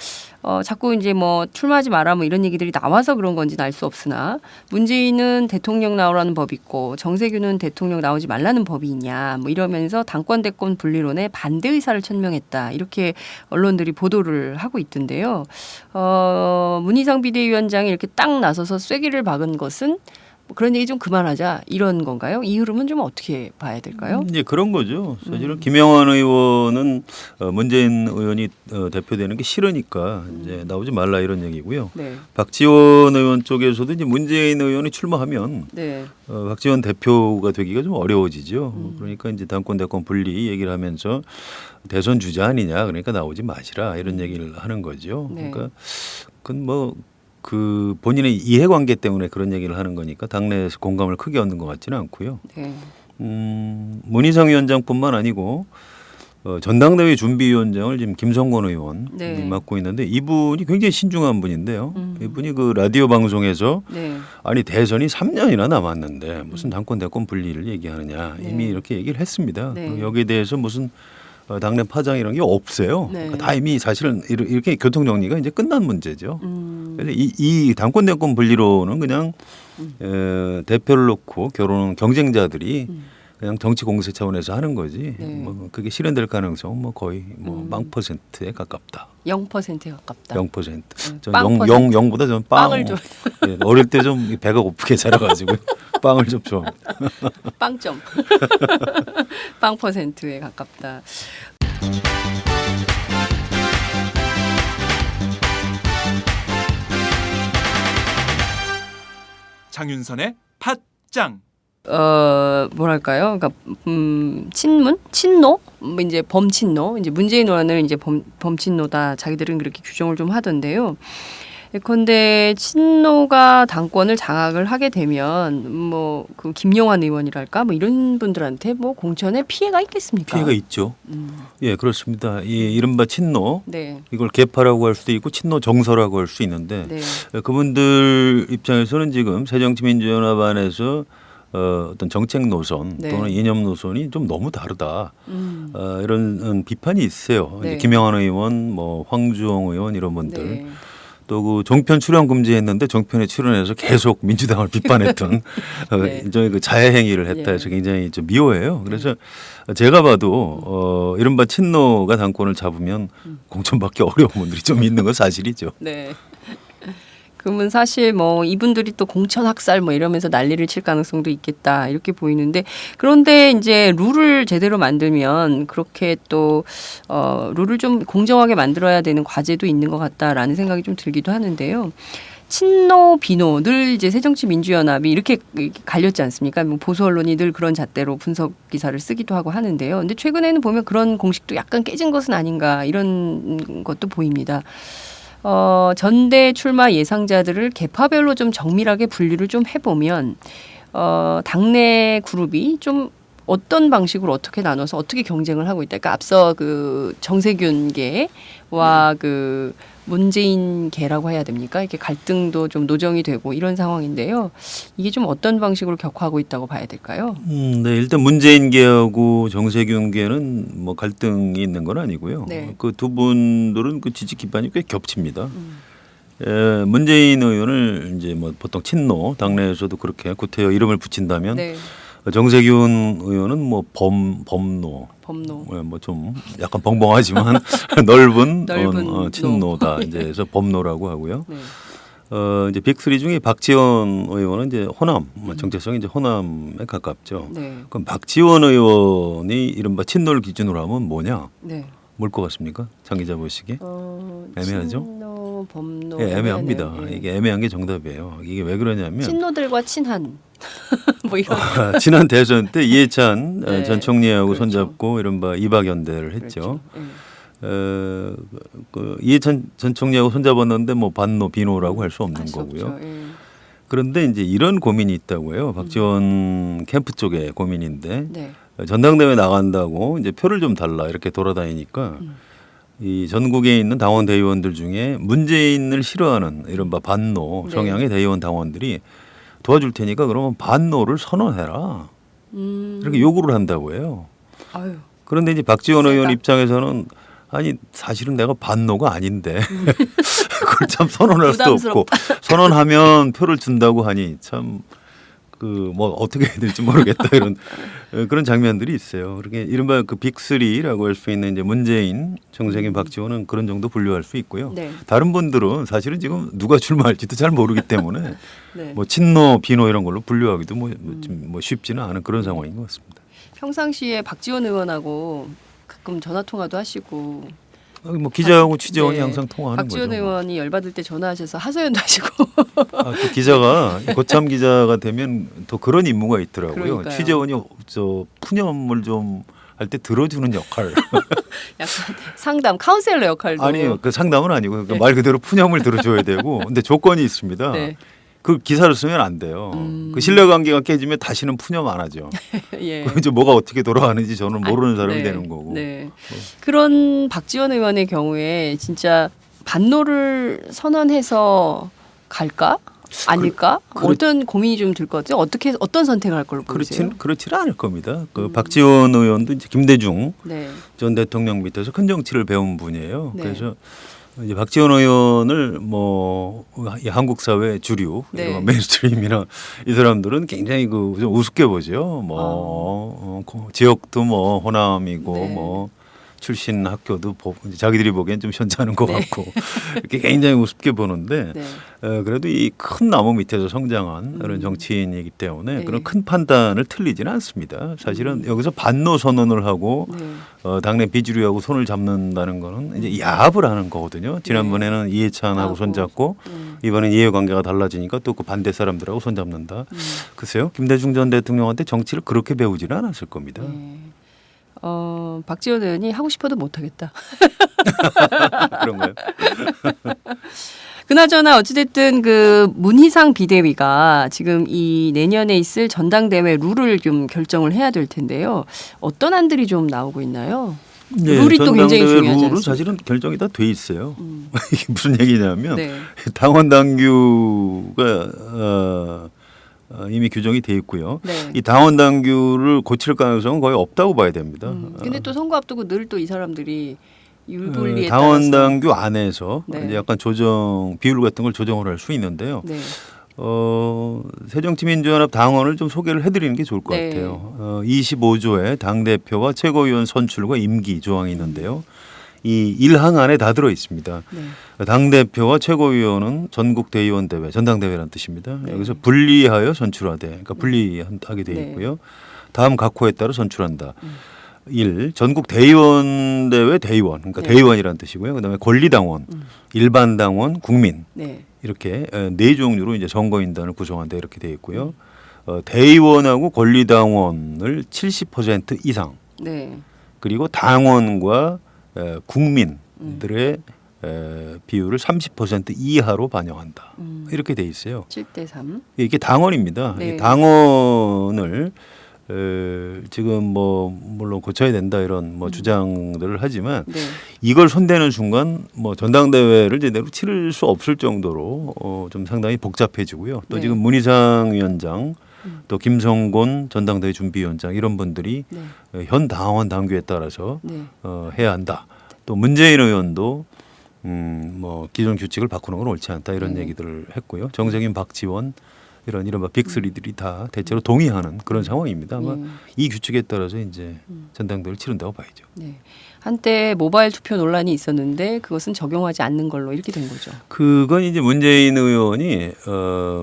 Speaker 2: 자꾸 이제 뭐 출마하지 마라 뭐 이런 얘기들이 나와서 그런 건지는 알 수 없으나 문재인은 대통령 나오라는 법이 있고 정세균은 대통령 나오지 말라는 법이 있냐 뭐 이러면서 당권 대권 분리론에 반대 의사를 천명했다 이렇게 언론들이 보도를 하고 있던데요. 문희상 비대위원장이 이렇게 딱 나서서 쐐기를 박은 것은 뭐 그런 얘기 좀 그만하자 이런 건가요? 이 흐름은 좀 어떻게 봐야 될까요?
Speaker 3: 예, 그런 거죠. 사실은 김영환 의원은 문재인 의원이 대표되는 게 싫으니까 이제 나오지 말라 이런 얘기고요.
Speaker 2: 네.
Speaker 3: 박지원 의원 쪽에서도 이제 문재인 의원이 출마하면
Speaker 2: 네.
Speaker 3: 박지원 대표가 되기가 좀 어려워지죠. 그러니까 이제 당권 대권 분리 얘기를 하면서 대선 주자 아니냐 그러니까 나오지 마시라 이런 얘기를 하는 거죠.
Speaker 2: 네.
Speaker 3: 그러니까 그건 뭐 그 본인의 이해관계 때문에 그런 얘기를 하는 거니까 당내에서 공감을 크게 얻는 것 같지는 않고요.
Speaker 2: 네.
Speaker 3: 문희상 위원장뿐만 아니고 전당대회 준비위원장을 지금 김성권 의원이
Speaker 2: 네.
Speaker 3: 맡고 있는데 이분이 굉장히 신중한 분인데요. 이분이 그 라디오 방송에서
Speaker 2: 네.
Speaker 3: 아니 대선이 3년이나 남았는데 무슨 당권 대권 분리를 얘기하느냐
Speaker 2: 네.
Speaker 3: 이미 이렇게 얘기를 했습니다.
Speaker 2: 네.
Speaker 3: 그리고 여기에 대해서 무슨 당내 파장 이런 게 없어요.
Speaker 2: 네.
Speaker 3: 그러니까 다 이미 사실은 이렇게 교통 정리가 이제 끝난 문제죠. 그래서 이 당권 대권 분리로는 그냥 대표를 놓고 결혼은 경쟁자들이 그냥 정치 공세 차원에서 하는 거지.
Speaker 2: 네.
Speaker 3: 뭐 그게 실현될 가능성은 뭐 거의 뭐 0%에 가깝다.
Speaker 2: 0%에 가깝다.
Speaker 3: 0%. 전
Speaker 2: 빵
Speaker 3: 0보다 전
Speaker 2: 빵을 좀
Speaker 3: 예, 어릴 때 좀 배가 고프게 자라가지고 빵을 좀 좋아합니다.
Speaker 2: 빵점. 빵 %에 가깝다.
Speaker 1: 장윤선의 팟짱.
Speaker 2: 뭐랄까요? 그러니까 친문, 친노, 뭐 이제 범친노, 이제 문재인 의원을 이제 범친노다 자기들은 그렇게 규정을 좀 하던데요. 예컨대 친노가 당권을 장악을 하게 되면 뭐 그 김용환 의원이랄까 뭐 이런 분들한테 뭐 공천에 피해가 있겠습니까?
Speaker 3: 피해가 있죠. 예, 그렇습니다. 이 이른바 친노
Speaker 2: 네,
Speaker 3: 이걸 개파라고 할 수도 있고 친노 정서라고 할 수 있는데
Speaker 2: 네,
Speaker 3: 그분들 입장에서는 지금 새정치민주연합 안에서 어떤 정책 노선
Speaker 2: 네.
Speaker 3: 또는 이념 노선이 좀 너무 다르다. 이런 비판이 있어요.
Speaker 2: 네.
Speaker 3: 이제 김영환 의원, 뭐 황주홍 의원 이런 분들.
Speaker 2: 네.
Speaker 3: 또 그 종편 출연 금지했는데 종편에 출연해서 계속 민주당을 비판했던
Speaker 2: 네.
Speaker 3: 일종의 그 자해 행위를 했다 해서 굉장히 좀 미워해요. 그래서 제가 봐도 이른바 친노가 당권을 잡으면 공천받기 어려운 분들이 좀 있는 건 사실이죠.
Speaker 2: 네. 그러면 사실 뭐 이분들이 또 공천 학살 뭐 이러면서 난리를 칠 가능성도 있겠다 이렇게 보이는데 그런데 이제 룰을 제대로 만들면 그렇게 또 룰을 좀 공정하게 만들어야 되는 과제도 있는 것 같다라는 생각이 좀 들기도 하는데요. 친노 비노 늘 이제 새정치민주연합이 이렇게 갈렸지 않습니까? 뭐 보수 언론이 늘 그런 잣대로 분석 기사를 쓰기도 하고 하는데요. 근데 최근에는 보면 그런 공식도 약간 깨진 것은 아닌가 이런 것도 보입니다. 전대 출마 예상자들을 계파별로 좀 정밀하게 분류를 좀 해보면 당내 그룹이 좀 어떤 방식으로 어떻게 나눠서 어떻게 경쟁을 하고 있다. 그러니까 앞서 그 정세균계와 그 문재인계라고 해야 됩니까? 이렇게 갈등도 좀 노정이 되고 이런 상황인데요. 이게 좀 어떤 방식으로 격화하고 있다고 봐야 될까요?
Speaker 3: 네, 일단 문재인계하고 정세균계는 뭐 갈등이 있는 건 아니고요.
Speaker 2: 네.
Speaker 3: 그 두 분들은 그 지지 기반이 꽤 겹칩니다. 문재인 의원을 이제 뭐 보통 친노 당내에서도 그렇게 구태여 이름을 붙인다면
Speaker 2: 네.
Speaker 3: 정세균 의원은 뭐 범노,
Speaker 2: 범노.
Speaker 3: 뭐 좀 약간 벙벙하지만 넓은
Speaker 2: 넓은
Speaker 3: 친노다.
Speaker 2: 노.
Speaker 3: 이제 그래서 범노라고 하고요.
Speaker 2: 네.
Speaker 3: 이제 빅3 중에 박지원 의원은 이제 호남, 정체성이 이제 호남에 가깝죠.
Speaker 2: 네.
Speaker 3: 그럼 박지원 의원이 이른바 친노를 기준으로 하면 뭐냐?
Speaker 2: 네.
Speaker 3: 뭘 것 같습니까? 장 기자 보시기에? 애매하죠?
Speaker 2: 친노, 범노.
Speaker 3: 예, 애매합니다.
Speaker 2: 네, 네.
Speaker 3: 이게 애매한 게 정답이에요. 이게 왜 그러냐면
Speaker 2: 친노들과 친한 뭐 이런.
Speaker 3: 지난 대선 때 이해찬
Speaker 2: 네,
Speaker 3: 전 총리하고
Speaker 2: 그렇죠.
Speaker 3: 손잡고 이른바 이박연대를 했죠.
Speaker 2: 그렇죠.
Speaker 3: 그 이해찬 전 총리하고 손잡았는데 뭐 반노 비노라고 할 수 없는
Speaker 2: 할수
Speaker 3: 거고요.
Speaker 2: 없죠. 예.
Speaker 3: 그런데 이제 이런 고민이 있다고요. 박지원 캠프 쪽에 고민인데
Speaker 2: 네.
Speaker 3: 전당대회 나간다고 이제 표를 좀 달라 이렇게 돌아다니니까 이 전국에 있는 당원 대의원들 중에 문재인을 싫어하는 이른바 반노
Speaker 2: 네.
Speaker 3: 성향의 대의원 당원들이 도와줄 테니까 그러면 반노를 선언해라 이렇게 요구를 한다고 해요.
Speaker 2: 아유.
Speaker 3: 그런데 이제 박지원
Speaker 2: 세다.
Speaker 3: 의원 입장에서는 아니 사실은 내가 반노가 아닌데 그걸 참 선언할 수도 없고 선언하면 표를 준다고 하니 참 그 뭐 어떻게 해야 될지 모르겠다 이런 그런 장면들이 있어요. 그렇게 이른바 그 빅3라고 할 수 있는 이제 문재인, 정세균, 박지원은 그런 정도 분류할 수 있고요.
Speaker 2: 네.
Speaker 3: 다른 분들은 사실은 지금 누가 출마할지도 잘 모르기 때문에
Speaker 2: 네.
Speaker 3: 뭐 친노, 비노 이런 걸로 분류하기도 뭐 쉽지는 않은 그런 상황인 것 같습니다.
Speaker 2: 평상시에 박지원 의원하고 가끔 전화 통화도 하시고
Speaker 3: 뭐 기자하고 취재원이
Speaker 2: 네.
Speaker 3: 항상 통화하는
Speaker 2: 박지원
Speaker 3: 거죠.
Speaker 2: 의원이 열받을 때 전화하셔서 하소연도 하시고
Speaker 3: 그 기자가 고참 기자가 되면 또 그런 임무가 있더라고요.
Speaker 2: 그러니까요.
Speaker 3: 취재원이 저 푸념을 좀 할 때 들어주는 역할.
Speaker 2: 약간 상담 카운셀러 역할도
Speaker 3: 아니요, 그 상담은 아니고 그러니까
Speaker 2: 네.
Speaker 3: 말 그대로 푸념을 들어줘야 되고, 근데 조건이 있습니다.
Speaker 2: 네.
Speaker 3: 그 기사를 쓰면 안 돼요. 그 신뢰관계가 깨지면 다시는 푸념 안 하죠.
Speaker 2: 예.
Speaker 3: 그 이제 뭐가 어떻게 돌아가는지 저는 모르는 사람이
Speaker 2: 네.
Speaker 3: 되는 거고.
Speaker 2: 네. 그런 박지원 의원의 경우에 진짜 반노를 선언해서 갈까? 아닐까? 어떤 고민이 좀 들 것 같아요. 어떤 선택을 할 걸로 보세요?
Speaker 3: 그렇지는 않을 겁니다. 그 박지원 의원도 이제 김대중
Speaker 2: 네.
Speaker 3: 전 대통령 밑에서 큰 정치를 배운 분이에요.
Speaker 2: 네.
Speaker 3: 그래서 이제 박지원 의원을 뭐 이 한국 사회 주류,
Speaker 2: 네.
Speaker 3: 이런 메인스트림이나 이 사람들은 굉장히 그 좀 우습게 보죠. 뭐 지역도 뭐 호남이고
Speaker 2: 네.
Speaker 3: 뭐 출신 학교도 자기들이 보기엔 좀 현찮은 것
Speaker 2: 네.
Speaker 3: 같고 이렇게 굉장히 우습게 보는데
Speaker 2: 네.
Speaker 3: 그래도 이 큰 나무 밑에서 성장한 그런 정치인이기 때문에
Speaker 2: 네.
Speaker 3: 그런 큰 판단을 틀리지는 않습니다. 사실은 여기서 반노 선언을 하고
Speaker 2: 네.
Speaker 3: 당내 비주류하고 손을 잡는다는 거는 이제 야합을 하는 거거든요. 지난번에는 이해찬하고
Speaker 2: 하고.
Speaker 3: 손잡고 이번엔 이해관계가 달라지니까 또 그 반대 사람들하고 손잡는다. 글쎄요. 김대중 전 대통령한테 정치를 그렇게 배우지는 않았을 겁니다.
Speaker 2: 네. 박지원 의원이 하고 싶어도 못하겠다.
Speaker 3: 그런가요?
Speaker 2: 그나저나 어찌됐든 그 문희상 비대위가 지금 이 내년에 있을 전당대회 룰을 좀 결정을 해야 될 텐데요. 어떤 안들이 좀 나오고 있나요? 룰이 또 굉장히 중요하지
Speaker 3: 룰은
Speaker 2: 않습니까?
Speaker 3: 사실은 결정이 다 돼 있어요. 이게 무슨 얘기냐면
Speaker 2: 네.
Speaker 3: 당원 당규가 이미 규정이 돼 있고요.
Speaker 2: 네.
Speaker 3: 이 당원 당규를 고칠 가능성은 거의 없다고 봐야 됩니다.
Speaker 2: 근데 또 선거 앞두고 늘 또 이 사람들이 율분리에
Speaker 3: 당원
Speaker 2: 따라서
Speaker 3: 당규 안에서
Speaker 2: 네.
Speaker 3: 이제 약간 조정 비율 같은 걸 조정을 할 수 있는데요.
Speaker 2: 네.
Speaker 3: 새정치민주연합 당원을 좀 소개를 해드리는 게 좋을 것
Speaker 2: 네.
Speaker 3: 같아요. 25조에 당 대표와 최고위원 선출과 임기 조항이 있는데요. 이 1항 안에 다 들어 있습니다.
Speaker 2: 네.
Speaker 3: 당 대표와 최고위원은 전국 대의원 대회, 전당대회라는 뜻입니다.
Speaker 2: 네.
Speaker 3: 여기서 분리하여 선출하되, 그러니까 분리하게 되어
Speaker 2: 네.
Speaker 3: 있고요. 다음 각호에 따라 선출한다. 1. 전국 대의원 대회 대의원, 그러니까
Speaker 2: 네.
Speaker 3: 대의원이라는 뜻이고요. 그다음에 권리당원, 일반당원, 국민
Speaker 2: 네.
Speaker 3: 이렇게 네 종류로 이제 선거인단을 구성한다 이렇게 되어 있고요. 대의원하고 권리당원을 70% 이상,
Speaker 2: 네.
Speaker 3: 그리고 당원과 국민들의 비율을 30% 이하로 반영한다. 이렇게 돼 있어요.
Speaker 2: 7대 3.
Speaker 3: 이게 당원입니다.
Speaker 2: 네.
Speaker 3: 이 당원을 지금 뭐 물론 고쳐야 된다 이런 뭐 주장들을 하지만
Speaker 2: 네.
Speaker 3: 이걸 손대는 순간 뭐 전당대회를 제대로 치를 수 없을 정도로 좀 상당히 복잡해지고요. 또
Speaker 2: 네.
Speaker 3: 지금 문희상 위원장 또 김성곤 전당대회 준비위원장 이런 분들이
Speaker 2: 네.
Speaker 3: 현 당원 당규에 따라서
Speaker 2: 네.
Speaker 3: 해야 한다. 또 문재인 의원도 뭐 기존 규칙을 바꾸는 건 옳지 않다 이런
Speaker 2: 네.
Speaker 3: 얘기들을 했고요. 정세균, 박지원 이런 빅3들이 다 대체로 동의하는 그런 상황입니다. 아마
Speaker 2: 네.
Speaker 3: 이 규칙에 따라서 이제 전당대회를 치른다고 봐야죠.
Speaker 2: 네. 한때 모바일 투표 논란이 있었는데 그것은 적용하지 않는 걸로 이렇게 된 거죠.
Speaker 3: 그건 이제 문재인 의원이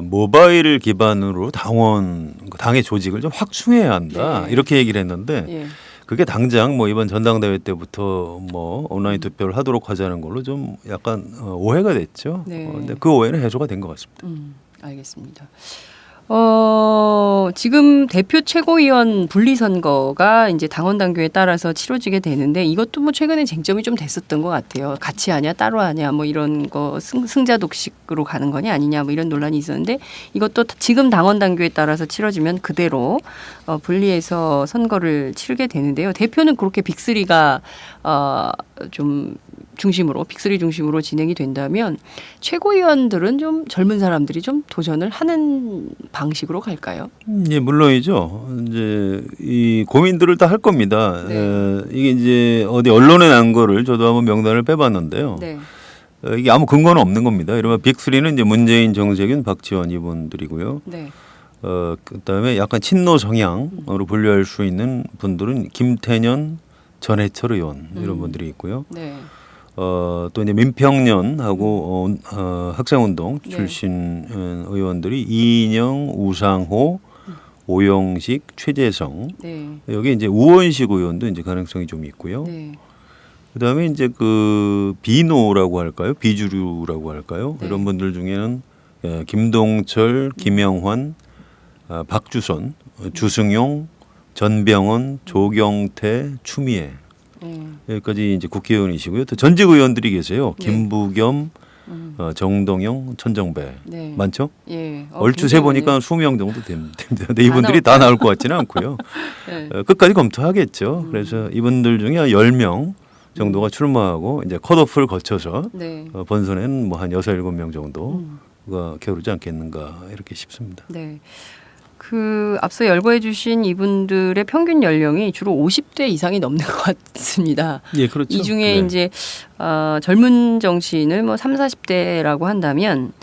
Speaker 3: 모바일 기반으로 당의 조직을 좀 확충해야 한다
Speaker 2: 네.
Speaker 3: 이렇게 얘기를 했는데
Speaker 2: 예.
Speaker 3: 그게 당장 뭐 이번 전당대회 때부터 뭐 온라인 투표를 하도록 하자는 걸로 좀 약간 오해가 됐죠.
Speaker 2: 네.
Speaker 3: 근데 그 오해는 해소가 된 것 같습니다.
Speaker 2: 알겠습니다. 지금 대표 최고위원 분리 선거가 이제 당원 당규에 따라서 치러지게 되는데 이것도 뭐 최근에 쟁점이 좀 됐었던 것 같아요. 같이 하냐 따로 하냐 뭐 이런 거 승자 독식으로 가는 거냐 아니냐 뭐 이런 논란이 있었는데 이것도 지금 당원 당규에 따라서 치러지면 그대로 분리해서 선거를 치르게 되는데요. 대표는 그렇게 빅3가 좀 중심으로 빅3 중심으로 진행이 된다면 최고위원들은 좀 젊은 사람들이 좀 도전을 하는 방식으로 갈까요?
Speaker 3: 예, 물론이죠. 이제 이 고민들을 다 할 겁니다.
Speaker 2: 네.
Speaker 3: 이게 이제 어디 언론에 난 거를 저도 한번 명단을 빼봤는데요.
Speaker 2: 네.
Speaker 3: 이게 아무 근거는 없는 겁니다. 이러면 빅3는 이제 문재인, 정세균, 박지원 이분들이고요.
Speaker 2: 네.
Speaker 3: 그다음에 약간 친노 성향으로 분류할 수 있는 분들은 김태년, 전해철 의원 이런 분들이 있고요.
Speaker 2: 네.
Speaker 3: 또 이제 민평년하고 학생운동
Speaker 2: 네.
Speaker 3: 출신 의원들이 이인영, 우상호, 오영식, 최재성
Speaker 2: 네.
Speaker 3: 여기 이제 우원식 의원도 이제 가능성이 좀 있고요.
Speaker 2: 네.
Speaker 3: 그다음에 이제 그 비노라고 할까요? 비주류라고 할까요?
Speaker 2: 네.
Speaker 3: 이런 분들 중에는 김동철, 김영환, 박주선, 주승용, 전병헌, 조경태, 추미애 여기까지 이제 국회의원이시고요. 또 전직 의원들이 계세요.
Speaker 2: 네.
Speaker 3: 김부겸, 정동영, 천정배
Speaker 2: 네.
Speaker 3: 많죠?
Speaker 2: 예.
Speaker 3: 얼추 세 보니까 20명 정도 됩니다. 근데 이분들이
Speaker 2: 나올까요?
Speaker 3: 다 나올 것 같지는 않고요.
Speaker 2: 네.
Speaker 3: 끝까지 검토하겠죠. 그래서 이분들 중에 한 10명 정도가 출마하고 이제 컷오프를 거쳐서
Speaker 2: 네.
Speaker 3: 본선에는 뭐 한 6, 7명 정도가 겨루지 않겠는가 이렇게 싶습니다.
Speaker 2: 네. 그 앞서 열거해 주신 이분들의 평균 연령이 주로 50대 이상이 넘는 것 같습니다.
Speaker 3: 예, 그렇죠.
Speaker 2: 이 중에
Speaker 3: 네.
Speaker 2: 이제 젊은 정치인을 뭐 3, 40대라고 한다면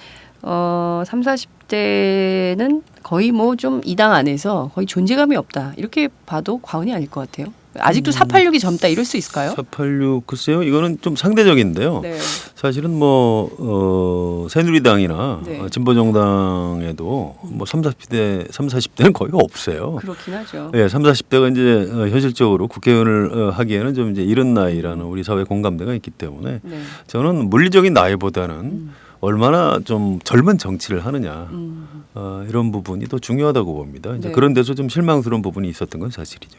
Speaker 2: 3, 40대는 거의 뭐 좀 이 당 안에서 거의 존재감이 없다. 이렇게 봐도 과언이 아닐 것 같아요. 아직도 486이 젊다 이럴 수 있을까요?
Speaker 3: 486 글쎄요. 이거는 좀 상대적인데요.
Speaker 2: 네.
Speaker 3: 사실은 뭐 새누리당이나
Speaker 2: 네.
Speaker 3: 진보정당에도 뭐 40대는 거의 없어요.
Speaker 2: 그렇긴 하죠.
Speaker 3: 예, 40대가 이제 현실적으로 국회의원을 하기에는 좀 이제 이른 나이라는 우리 사회 공감대가 있기 때문에
Speaker 2: 네.
Speaker 3: 저는 물리적인 나이보다는 얼마나 좀 젊은 정치를 하느냐 이런 부분이 더 중요하다고 봅니다. 이제
Speaker 2: 네.
Speaker 3: 그런 데서 좀 실망스러운 부분이 있었던 건 사실이죠.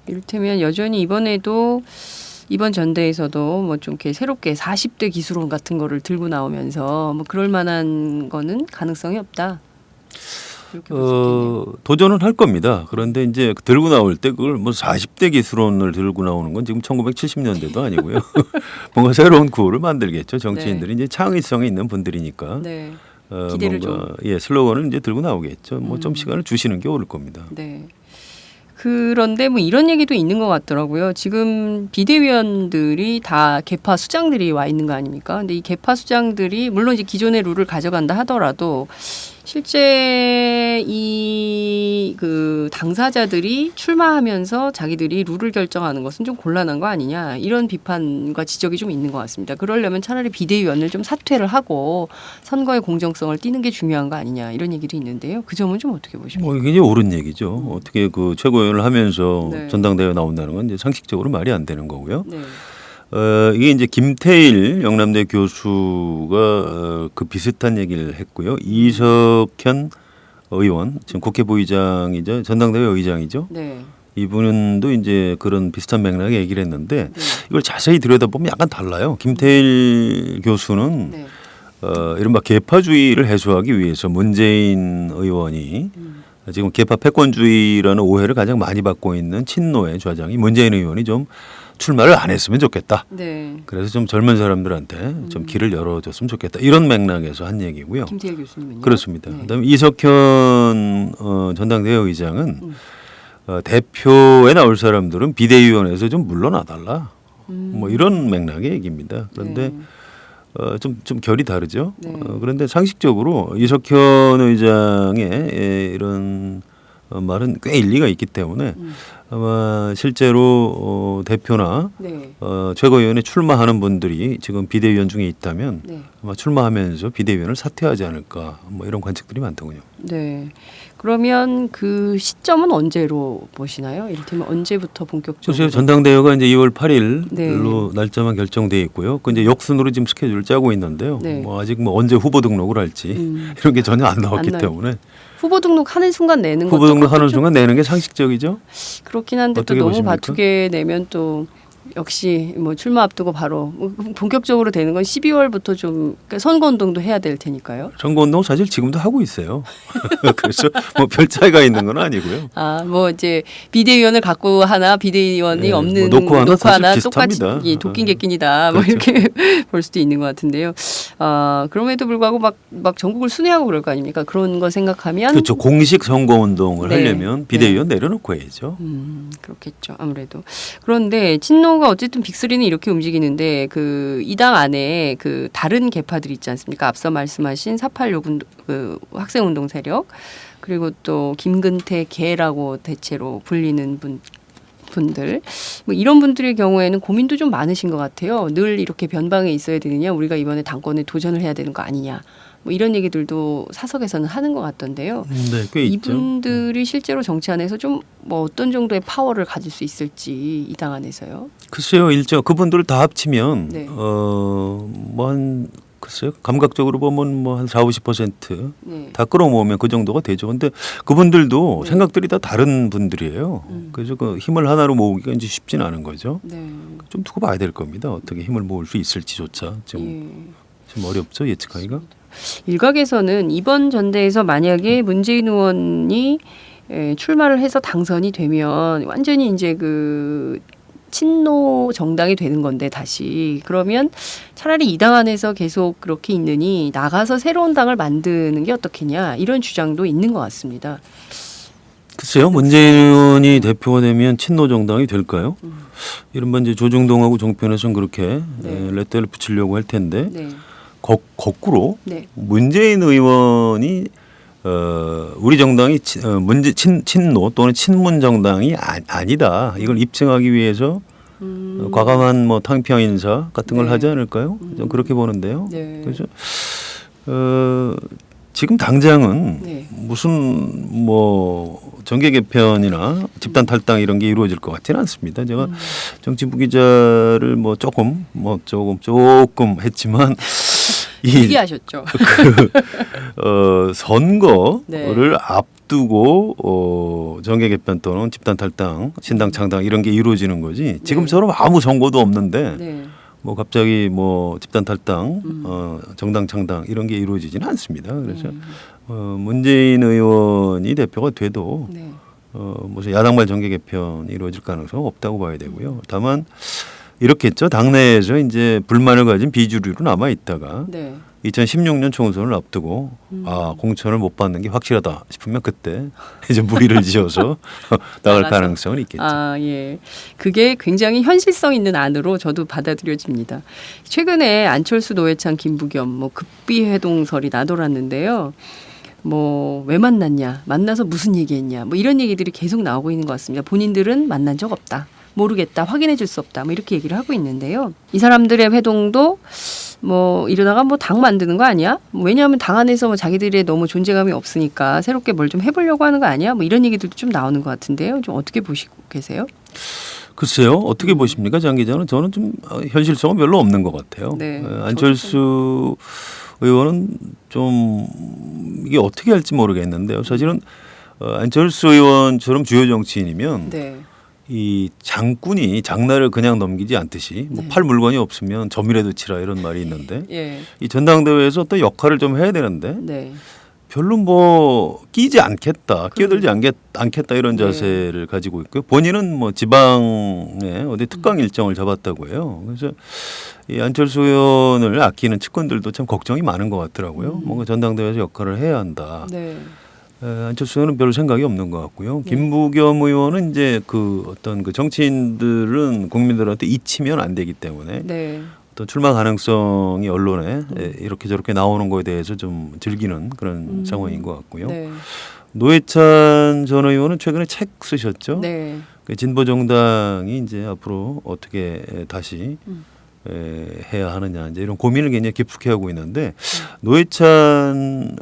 Speaker 2: 이를테면 여전히 이번에도 이번 전대에서도 뭐 좀 이렇게 새롭게 40대 기술론 같은 거를 들고 나오면서 뭐 그럴 만한 거는 가능성이 없다. 이렇게 볼 수 있겠네요.
Speaker 3: 도전은 할 겁니다. 그런데 이제 들고 나올 때 그걸 뭐 40대 기술론을 들고 나오는 건 지금 1970년대도 아니고요. 뭔가 새로운 구호를 만들겠죠. 정치인들이 이제 창의성이 있는 분들이니까.
Speaker 2: 네. 기대를
Speaker 3: 뭔가 슬로건을 이제 들고 나오겠죠. 뭐 좀 시간을 주시는 게 옳을 겁니다.
Speaker 2: 네. 그런데 뭐 이런 얘기도 있는 것 같더라고요. 지금 비대위원들이 다 개파 수장들이 와 있는 거 아닙니까? 근데 이 개파 수장들이 물론 이제 기존의 룰을 가져간다 하더라도 실제 그 당사자들이 출마하면서 자기들이 룰을 결정하는 것은 좀 곤란한 거 아니냐 이런 비판과 지적이 좀 있는 것 같습니다. 그러려면 차라리 비대위원을 좀 사퇴를 하고 선거의 공정성을 띠는 게 중요한 거 아니냐 이런 얘기도 있는데요. 그 점은 좀 어떻게 보십니까?
Speaker 3: 뭐 이게 옳은 얘기죠. 어떻게 그 최고위원을 하면서
Speaker 2: 네.
Speaker 3: 전당대회 나온다는 건 이제 상식적으로 말이 안 되는 거고요.
Speaker 2: 네.
Speaker 3: 이게 이제 김태일 영남대 교수가 그 비슷한 얘기를 했고요. 이석현 의원 지금 국회 부의장이자 전당대회 의장이죠.
Speaker 2: 네.
Speaker 3: 이분도 이제 그런 비슷한 맥락의 얘기를 했는데
Speaker 2: 네.
Speaker 3: 이걸 자세히 들여다보면 약간 달라요. 김태일 교수는
Speaker 2: 네.
Speaker 3: 이른바 개파주의를 해소하기 위해서 문재인 의원이 지금 개파 패권주의라는 오해를 가장 많이 받고 있는 친노의 좌장이 문재인 의원이 좀 출마를 안 했으면 좋겠다.
Speaker 2: 네.
Speaker 3: 그래서 좀 젊은 사람들한테 좀 길을 열어줬으면 좋겠다. 이런 맥락에서 한 얘기고요.
Speaker 2: 김태일 교수님은요?
Speaker 3: 그렇습니다.
Speaker 2: 네.
Speaker 3: 그다음에 이석현 전당대회 의장은 대표에 나올 사람들은 비대위원회에서 좀 물러나달라. 뭐 이런 맥락의 얘기입니다. 그런데 좀 결이 다르죠.
Speaker 2: 네.
Speaker 3: 그런데 상식적으로 이석현 의장의 이런 말은 꽤 일리가 있기 때문에 아마 실제로 대표나
Speaker 2: 네.
Speaker 3: 최고위원에 출마하는 분들이 지금 비대위원 중에 있다면
Speaker 2: 네.
Speaker 3: 아마 출마하면서 비대위원을 사퇴하지 않을까 뭐 이런 관측들이 많더군요.
Speaker 2: 네. 그러면 그 시점은 언제로 보시나요? 이를테면 언제부터 본격적으로?
Speaker 3: 글쎄요, 전당대회가 이제 2월 8일로
Speaker 2: 네.
Speaker 3: 날짜만 결정돼 있고요. 그 이제 역순으로 지금 스케줄을 짜고 있는데요.
Speaker 2: 네.
Speaker 3: 뭐 아직 뭐 언제 후보 등록을 할지 이런 게 전혀 안 나왔기
Speaker 2: 안 나요.
Speaker 3: 때문에
Speaker 2: 후보 등록하는 순간 내는
Speaker 3: 후보
Speaker 2: 것도
Speaker 3: 등록하는
Speaker 2: 좀
Speaker 3: 순간 내는 게 상식적이죠.
Speaker 2: 그렇긴 한데 또
Speaker 3: 어떻게
Speaker 2: 너무
Speaker 3: 보십니까?
Speaker 2: 바투게 내면 또 역시 뭐 출마 앞두고 바로 뭐 본격적으로 되는 건 12월부터 좀 그러니까 선거운동도 해야 될 테니까요.
Speaker 3: 선거운동 사실 지금도 하고 있어요. 그래서 뭐 별 차이가 있는 건 아니고요.
Speaker 2: 아, 뭐 이제 비대위원을 갖고 하나 비대위원이
Speaker 3: 네,
Speaker 2: 없는
Speaker 3: 뭐 놓고 하나 사실
Speaker 2: 똑같이
Speaker 3: 비슷합니다.
Speaker 2: 예, 도끼 객긴이다. 뭐
Speaker 3: 그렇죠.
Speaker 2: 이렇게 볼 수도 있는 것 같은데요. 그럼에도 불구하고 막 전국을 순회하고 그럴 거 아닙니까? 그런 거 생각하면
Speaker 3: 그렇죠. 공식 선거운동을
Speaker 2: 네.
Speaker 3: 하려면 비대위원 내려놓고 해야죠.
Speaker 2: 그렇겠죠. 아무래도. 그런데 친노가 어쨌든 빅3는 이렇게 움직이는데 그 이 당 안에 그 다른 개파들 있지 않습니까? 앞서 말씀하신 486 그 학생운동 세력 그리고 또 김근태 개라고 대체로 불리는 분들 뭐 이런 분들의 경우에는 고민도 좀 많으신 것 같아요. 늘 이렇게 변방에 있어야 되느냐? 우리가 이번에 당권에 도전을 해야 되는 거 아니냐? 뭐 이런 얘기들도 사석에서는 하는 것 같던데요.
Speaker 3: 네, 꽤 있죠.
Speaker 2: 이분들이 실제로 정치 안에서 좀 뭐 어떤 정도의 파워를 가질 수 있을지 이 당 안에서요.
Speaker 3: 글쎄요, 그분들 다 합치면
Speaker 2: 네.
Speaker 3: 뭐 한 글쎄요, 감각적으로 보면 뭐 한 40-50%
Speaker 2: 네.
Speaker 3: 다 끌어모으면 그 정도가 되죠. 근데 그분들도
Speaker 2: 네.
Speaker 3: 생각들이 다 다른 분들이에요. 그래서 그 힘을 하나로 모으기가 이제 쉽지는 않은 거죠.
Speaker 2: 네.
Speaker 3: 좀 두고 봐야 될 겁니다. 어떻게 힘을 모을 수 있을지조차 좀 어렵죠, 예측하기가.
Speaker 2: 일각에서는 이번 전대에서 만약에 문재인 의원이 출마를 해서 당선이 되면 완전히 이제 그 친노 정당이 되는 건데 다시 그러면 차라리 이 당 안에서 계속 그렇게 있느니 나가서 새로운 당을 만드는 게 어떻겠냐 이런 주장도 있는 것 같습니다.
Speaker 3: 글쎄요, 문재인 의원이 대표가 되면 친노 정당이 될까요? 이른바 이제 조중동하고 종편에서는 그렇게 레터를 붙이려고 할 텐데
Speaker 2: 네.
Speaker 3: 거꾸로
Speaker 2: 네.
Speaker 3: 문재인 의원이 우리 정당이 친노 또는 친문 정당이 아니다. 이걸 입증하기 위해서 과감한 뭐 탕평 인사 같은 걸
Speaker 2: 네.
Speaker 3: 하지 않을까요? 좀 그렇게 보는데요.
Speaker 2: 네.
Speaker 3: 그래서 지금 당장은
Speaker 2: 네.
Speaker 3: 무슨 뭐 정계 개편이나 집단 탈당 이런 게 이루어질 것 같지는 않습니다. 제가 정치부 기자를 뭐 조금 했지만
Speaker 2: 얘기하셨죠.
Speaker 3: 선거를
Speaker 2: 네.
Speaker 3: 앞두고 정계 개편 또는 집단 탈당, 신당 창당 이런 게 이루어지는 거지. 지금처럼 아무 선거도 없는데
Speaker 2: 네.
Speaker 3: 뭐 갑자기 뭐 집단 탈당, 정당 창당 이런 게 이루어지지는 않습니다. 그래서 문재인 의원이 대표가 돼도
Speaker 2: 네.
Speaker 3: 무슨 야당발 정계 개편이 이루어질 가능성은 없다고 봐야 되고요. 다만 이렇겠죠. 당내에서 이제 불만을 가진 비주류로 남아 있다가
Speaker 2: 네.
Speaker 3: 2016년 총선을 앞두고 공천을 못 받는 게 확실하다 싶으면 그때 이제 무리를 지어서 나갈
Speaker 2: 나가서.
Speaker 3: 가능성은 있겠죠.
Speaker 2: 아, 예. 그게 굉장히 현실성 있는 안으로 저도 받아들여집니다. 최근에 안철수, 노회찬, 김부겸 뭐 급비 회동설이 나돌았는데요. 뭐 왜 만났냐, 만나서 무슨 얘기했냐, 뭐 이런 얘기들이 계속 나오고 있는 것 같습니다. 본인들은 만난 적 없다, 모르겠다, 확인해 줄 수 없다, 뭐 이렇게 얘기를 하고 있는데요. 이 사람들의 회동도 뭐 이러다가 뭐 당 만드는 거 아니야? 뭐 왜냐하면 당 안에서 뭐 자기들의 너무 존재감이 없으니까 새롭게 뭘 좀 해보려고 하는 거 아니야? 뭐 이런 얘기들도 좀 나오는 것 같은데요. 좀 어떻게 보시고 계세요?
Speaker 3: 글쎄요. 어떻게 보십니까? 장 기자는. 저는 좀 현실성은 별로 없는 것 같아요.
Speaker 2: 네,
Speaker 3: 안철수 의원은 좀 이게 어떻게 할지 모르겠는데요. 사실은 안철수 의원처럼 주요 정치인이면
Speaker 2: 네.
Speaker 3: 이 장군이 장날을 그냥 넘기지 않듯이 뭐 팔 물건이 없으면 점이라도 치라 이런 말이 있는데
Speaker 2: 예.
Speaker 3: 이 전당대회에서 또 역할을 좀 해야 되는데
Speaker 2: 네.
Speaker 3: 별로 뭐 끼지 않겠다, 끼어들지 않겠다 이런 자세를 가지고 있고요. 본인은 뭐 지방에 어디 특강 일정을 잡았다고 해요. 그래서 이 안철수 의원을 아끼는 측근들도 참 걱정이 많은 것 같더라고요. 뭔가 전당대회에서 역할을 해야 한다.
Speaker 2: 네.
Speaker 3: 안철수 의원은 별 생각이 없는 것 같고요. 김부겸 의원은 이제 그 어떤 그 정치인들은 국민들한테 잊히면 안 되기 때문에
Speaker 2: 네.
Speaker 3: 또 출마 가능성이 언론에 이렇게 저렇게 나오는 거에 대해서 좀 즐기는 그런 상황인 것 같고요.
Speaker 2: 네.
Speaker 3: 노회찬 전 의원은 최근에 책 쓰셨죠.
Speaker 2: 네.
Speaker 3: 그 진보 정당이 이제 앞으로 어떻게 다시 해야 하느냐 이제 이런 고민을 굉장히 깊숙이 하고 있는데 노회찬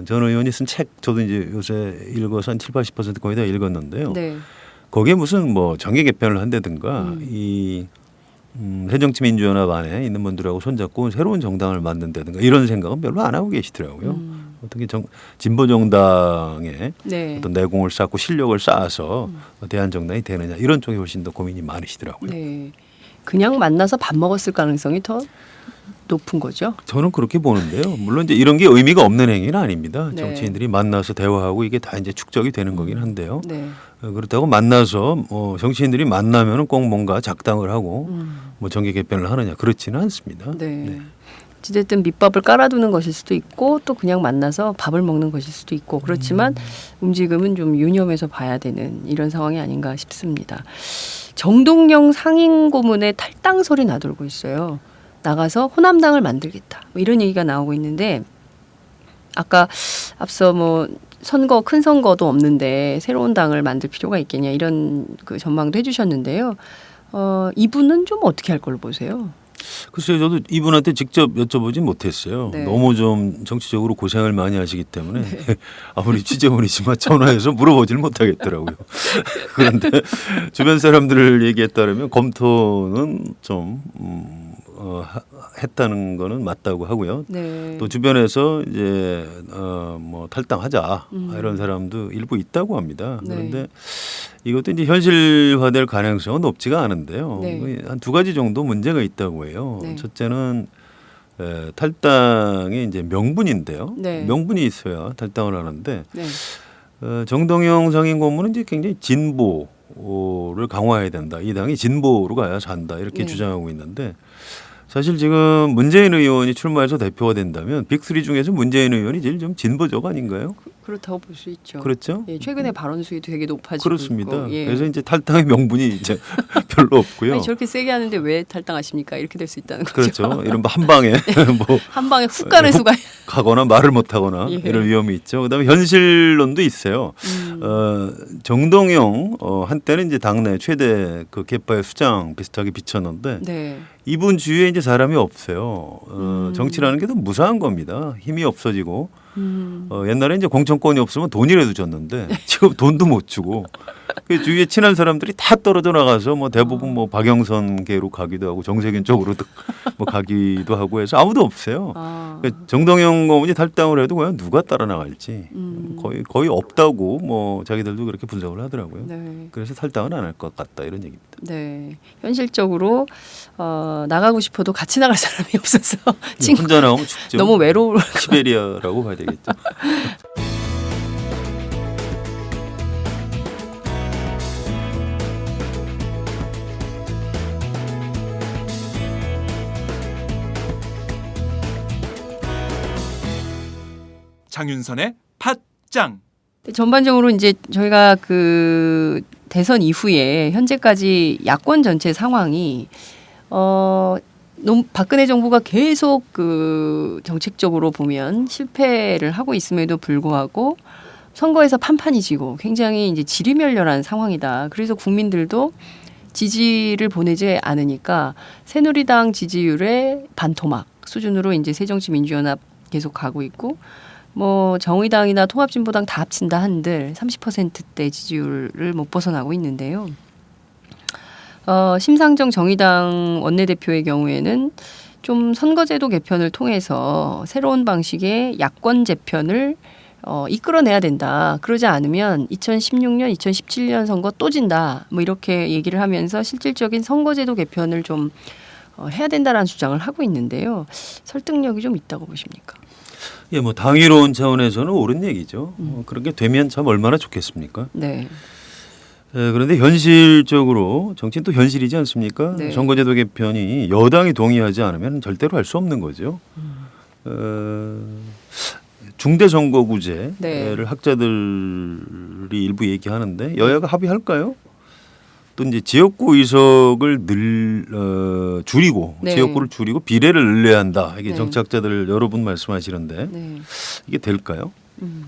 Speaker 3: 전 의원이 쓴 책 저도 이제 요새 읽어서 한 70~80% 거의 다 읽었는데요.
Speaker 2: 네.
Speaker 3: 거기에 무슨 뭐 정계 개편을 한다든가 이 새정치민주연합 안에 있는 분들하고 손잡고 새로운 정당을 만든다든가 이런 생각은 별로 안 하고 계시더라고요. 어떻게 진보 정당에
Speaker 2: 네.
Speaker 3: 어떤 내공을 쌓고 실력을 쌓아서 대한 정당이 되느냐 이런 쪽에 훨씬 더 고민이 많으시더라고요.
Speaker 2: 네. 그냥 만나서 밥 먹었을 가능성이 더 높은 거죠.
Speaker 3: 저는 그렇게 보는데요. 물론 이제 이런 게 의미가 없는 행위는 아닙니다.
Speaker 2: 네.
Speaker 3: 정치인들이 만나서 대화하고 이게 다 이제 축적이 되는 거긴 한데요.
Speaker 2: 네.
Speaker 3: 그렇다고 만나서 정치인들이 만나면은 꼭 뭔가 작당을 하고 뭐 정계 개편을 하느냐 그렇지는 않습니다.
Speaker 2: 네. 어쨌든 밑밥을 깔아두는 것일 수도 있고 또 그냥 만나서 밥을 먹는 것일 수도 있고 그렇지만 움직임은 좀 유념해서 봐야 되는 이런 상황이 아닌가 싶습니다. 정동영 상임고문의 탈당설이 나돌고 있어요. 나가서 호남당을 만들겠다. 뭐 이런 얘기가 나오고 있는데 아까 앞서 뭐 선거 큰 선거도 없는데 새로운 당을 만들 필요가 있겠냐 이런 그 전망도 해주셨는데요. 이분은 좀 어떻게 할 걸로 보세요?
Speaker 3: 글쎄요, 저도 이분한테 직접 여쭤보진 못했어요.
Speaker 2: 네.
Speaker 3: 너무 좀 정치적으로 고생을 많이 하시기 때문에 아무리 취재원이지만 전화해서 물어보질 못하겠더라고요. 그런데 주변 사람들 얘기에 따르면 검토는 좀 했다는 거는 맞다고 하고요.
Speaker 2: 네.
Speaker 3: 또 주변에서 이제 뭐 탈당하자 이런 사람도 일부 있다고 합니다.
Speaker 2: 네.
Speaker 3: 그런데 이것도 이제 현실화될 가능성은 높지가 않은데요.
Speaker 2: 네.
Speaker 3: 한 두 가지 정도 문제가 있다고 해요.
Speaker 2: 네.
Speaker 3: 첫째는 탈당의 이제 명분인데요.
Speaker 2: 네.
Speaker 3: 명분이 있어야 탈당을 하는데
Speaker 2: 네.
Speaker 3: 정동영 상임고문은 이제 굉장히 진보를 강화해야 된다. 이 당이 진보로 가야 산다 이렇게
Speaker 2: 네.
Speaker 3: 주장하고 있는데 사실 지금 문재인 의원이 출마해서 대표가 된다면 빅3 중에서 문재인 의원이 제일 좀 진보적 아닌가요?
Speaker 2: 그렇다고 볼 수 있죠.
Speaker 3: 그렇죠?
Speaker 2: 예, 최근에 발언 수위도 되게 높아지고
Speaker 3: 그렇습니다.
Speaker 2: 있고. 예.
Speaker 3: 그래서 이제 탈당의 명분이 이제 별로 없고요.
Speaker 2: 아니, 저렇게 세게 하는데 왜 탈당하십니까? 이렇게 될 수 있다는 거죠.
Speaker 3: 그렇죠. 이런 한 방에 뭐
Speaker 2: 한 방에 훅 가는 수가.
Speaker 3: 가거나 말을 못하거나
Speaker 2: 예.
Speaker 3: 이런 위험이 있죠. 그다음에 현실론도 있어요. 정동영 한때는 이제 당내 최대 그 개파의 수장 비슷하게 비쳤는데
Speaker 2: 네.
Speaker 3: 이분 주위에 이제 사람이 없어요. 정치라는 게 더 무사한 겁니다. 힘이 없어지고 옛날에 이제 공천권이 없으면 돈이라도 줬는데 지금 돈도 못 주고 그 주위에 친한 사람들이 다 떨어져 나가서 뭐 대부분 뭐 박영선계로 가기도 하고 정세균 쪽으로도 뭐 가기도 하고 해서 아무도 없어요. 그러니까 정동영 고문이 탈당을 해도 과연 누가 따라 나갈지 거의 없다고 뭐 자기들도 그렇게 분석을 하더라고요.
Speaker 2: 네.
Speaker 3: 그래서 탈당은 안 할 것 같다 이런 얘기입니다.
Speaker 2: 네. 현실적으로 나가고 싶어도 같이 나갈 사람이 없어서
Speaker 3: 혼자 나오면 죽죠.
Speaker 2: 너무 외로울
Speaker 3: 시베리아라고 봐야 되겠죠.
Speaker 1: 장윤선의 팟짱.
Speaker 2: 전반적으로 이제 저희가 그 대선 이후에 현재까지 야권 전체 상황이 박근혜 정부가 계속 그 정책적으로 보면 실패를 하고 있음에도 불구하고 선거에서 판판이 지고 굉장히 이제 지리멸렬한 상황이다. 그래서 국민들도 지지를 보내지 않으니까 새누리당 지지율의 반토막 수준으로 이제 새정치민주연합 계속 가고 있고 뭐 정의당이나 통합진보당 다 합친다 한들 30%대 지지율을 못 벗어나고 있는데요. 심상정 정의당 원내대표의 경우에는 좀 선거제도 개편을 통해서 새로운 방식의 야권 재편을 이끌어내야 된다. 그러지 않으면 2016년, 2017년 선거 또 진다. 뭐 이렇게 얘기를 하면서 실질적인 선거제도 개편을 좀 해야 된다라는 주장을 하고 있는데요. 설득력이 좀 있다고 보십니까?
Speaker 3: 예, 뭐 당위로운 차원에서는 옳은 얘기죠. 그렇게 되면 참 얼마나 좋겠습니까?
Speaker 2: 네.
Speaker 3: 그런데 현실적으로 정치는 또 현실이지 않습니까?
Speaker 2: 네.
Speaker 3: 선거제도 개편이 여당이 동의하지 않으면 절대로 할 수 없는 거죠. 중대선거구제를
Speaker 2: 네.
Speaker 3: 학자들이 일부 얘기하는데 여야가 합의할까요? 또 이제 지역구 의석을 줄이고
Speaker 2: 네.
Speaker 3: 지역구를 줄이고 비례를 늘려야 한다. 이게
Speaker 2: 네.
Speaker 3: 정치학자들 여러분 말씀하시는데
Speaker 2: 네.
Speaker 3: 이게 될까요?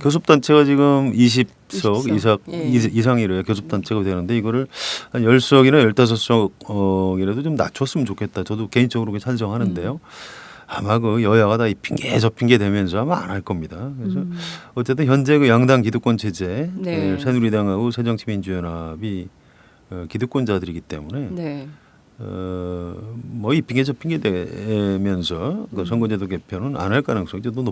Speaker 3: 교섭단체가 지금 20석
Speaker 2: 20석. 예.
Speaker 3: 이상이래요. 교섭단체가 되는데 이거를 한 10석이나 15석이라도 좀 낮췄으면 좋겠다. 저도 개인적으로 찬성하는데요. 아마 그 여야가 다 이 핑계 저 핑계 대면서 아마 안 할 겁니다. 그래서 어쨌든 현재 그 양당 기득권 체제
Speaker 2: 네.
Speaker 3: 새누리당하고 새정치민주연합이 기득권자들이기 때문에
Speaker 2: 네.
Speaker 3: 뭐 이 핑계 저 핑계 대면서 그 선거제도 개편은 안 할 가능성이 좀 더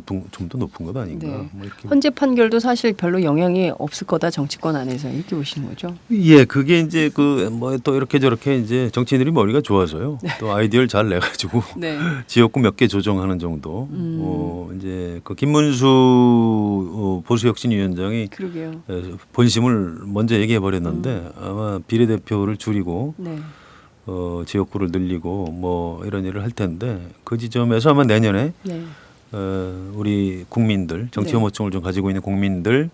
Speaker 3: 높은 것 아닌가.
Speaker 2: 네.
Speaker 3: 뭐 이렇게.
Speaker 2: 헌재 판결도 사실 별로 영향이 없을 거다 정치권 안에서 이렇게 보시는 거죠.
Speaker 3: 예, 그게 이제 그 뭐 또 이렇게 저렇게 이제 정치인들이 머리가 좋아서요. 또 아이디어를 잘 내가지고
Speaker 2: 네.
Speaker 3: 지역구 몇 개 조정하는 정도. 이제 그 김문수 보수혁신위원장이
Speaker 2: 그러게요.
Speaker 3: 본심을 먼저 얘기해 버렸는데 아마 비례대표를 줄이고
Speaker 2: 네.
Speaker 3: 지역구를 늘리고 뭐 이런 일을 할 텐데 그 지점에서 아마 내년에
Speaker 2: 네.
Speaker 3: 우리 국민들 정치
Speaker 2: 네.
Speaker 3: 혐오증을 좀 가지고 있는 국민들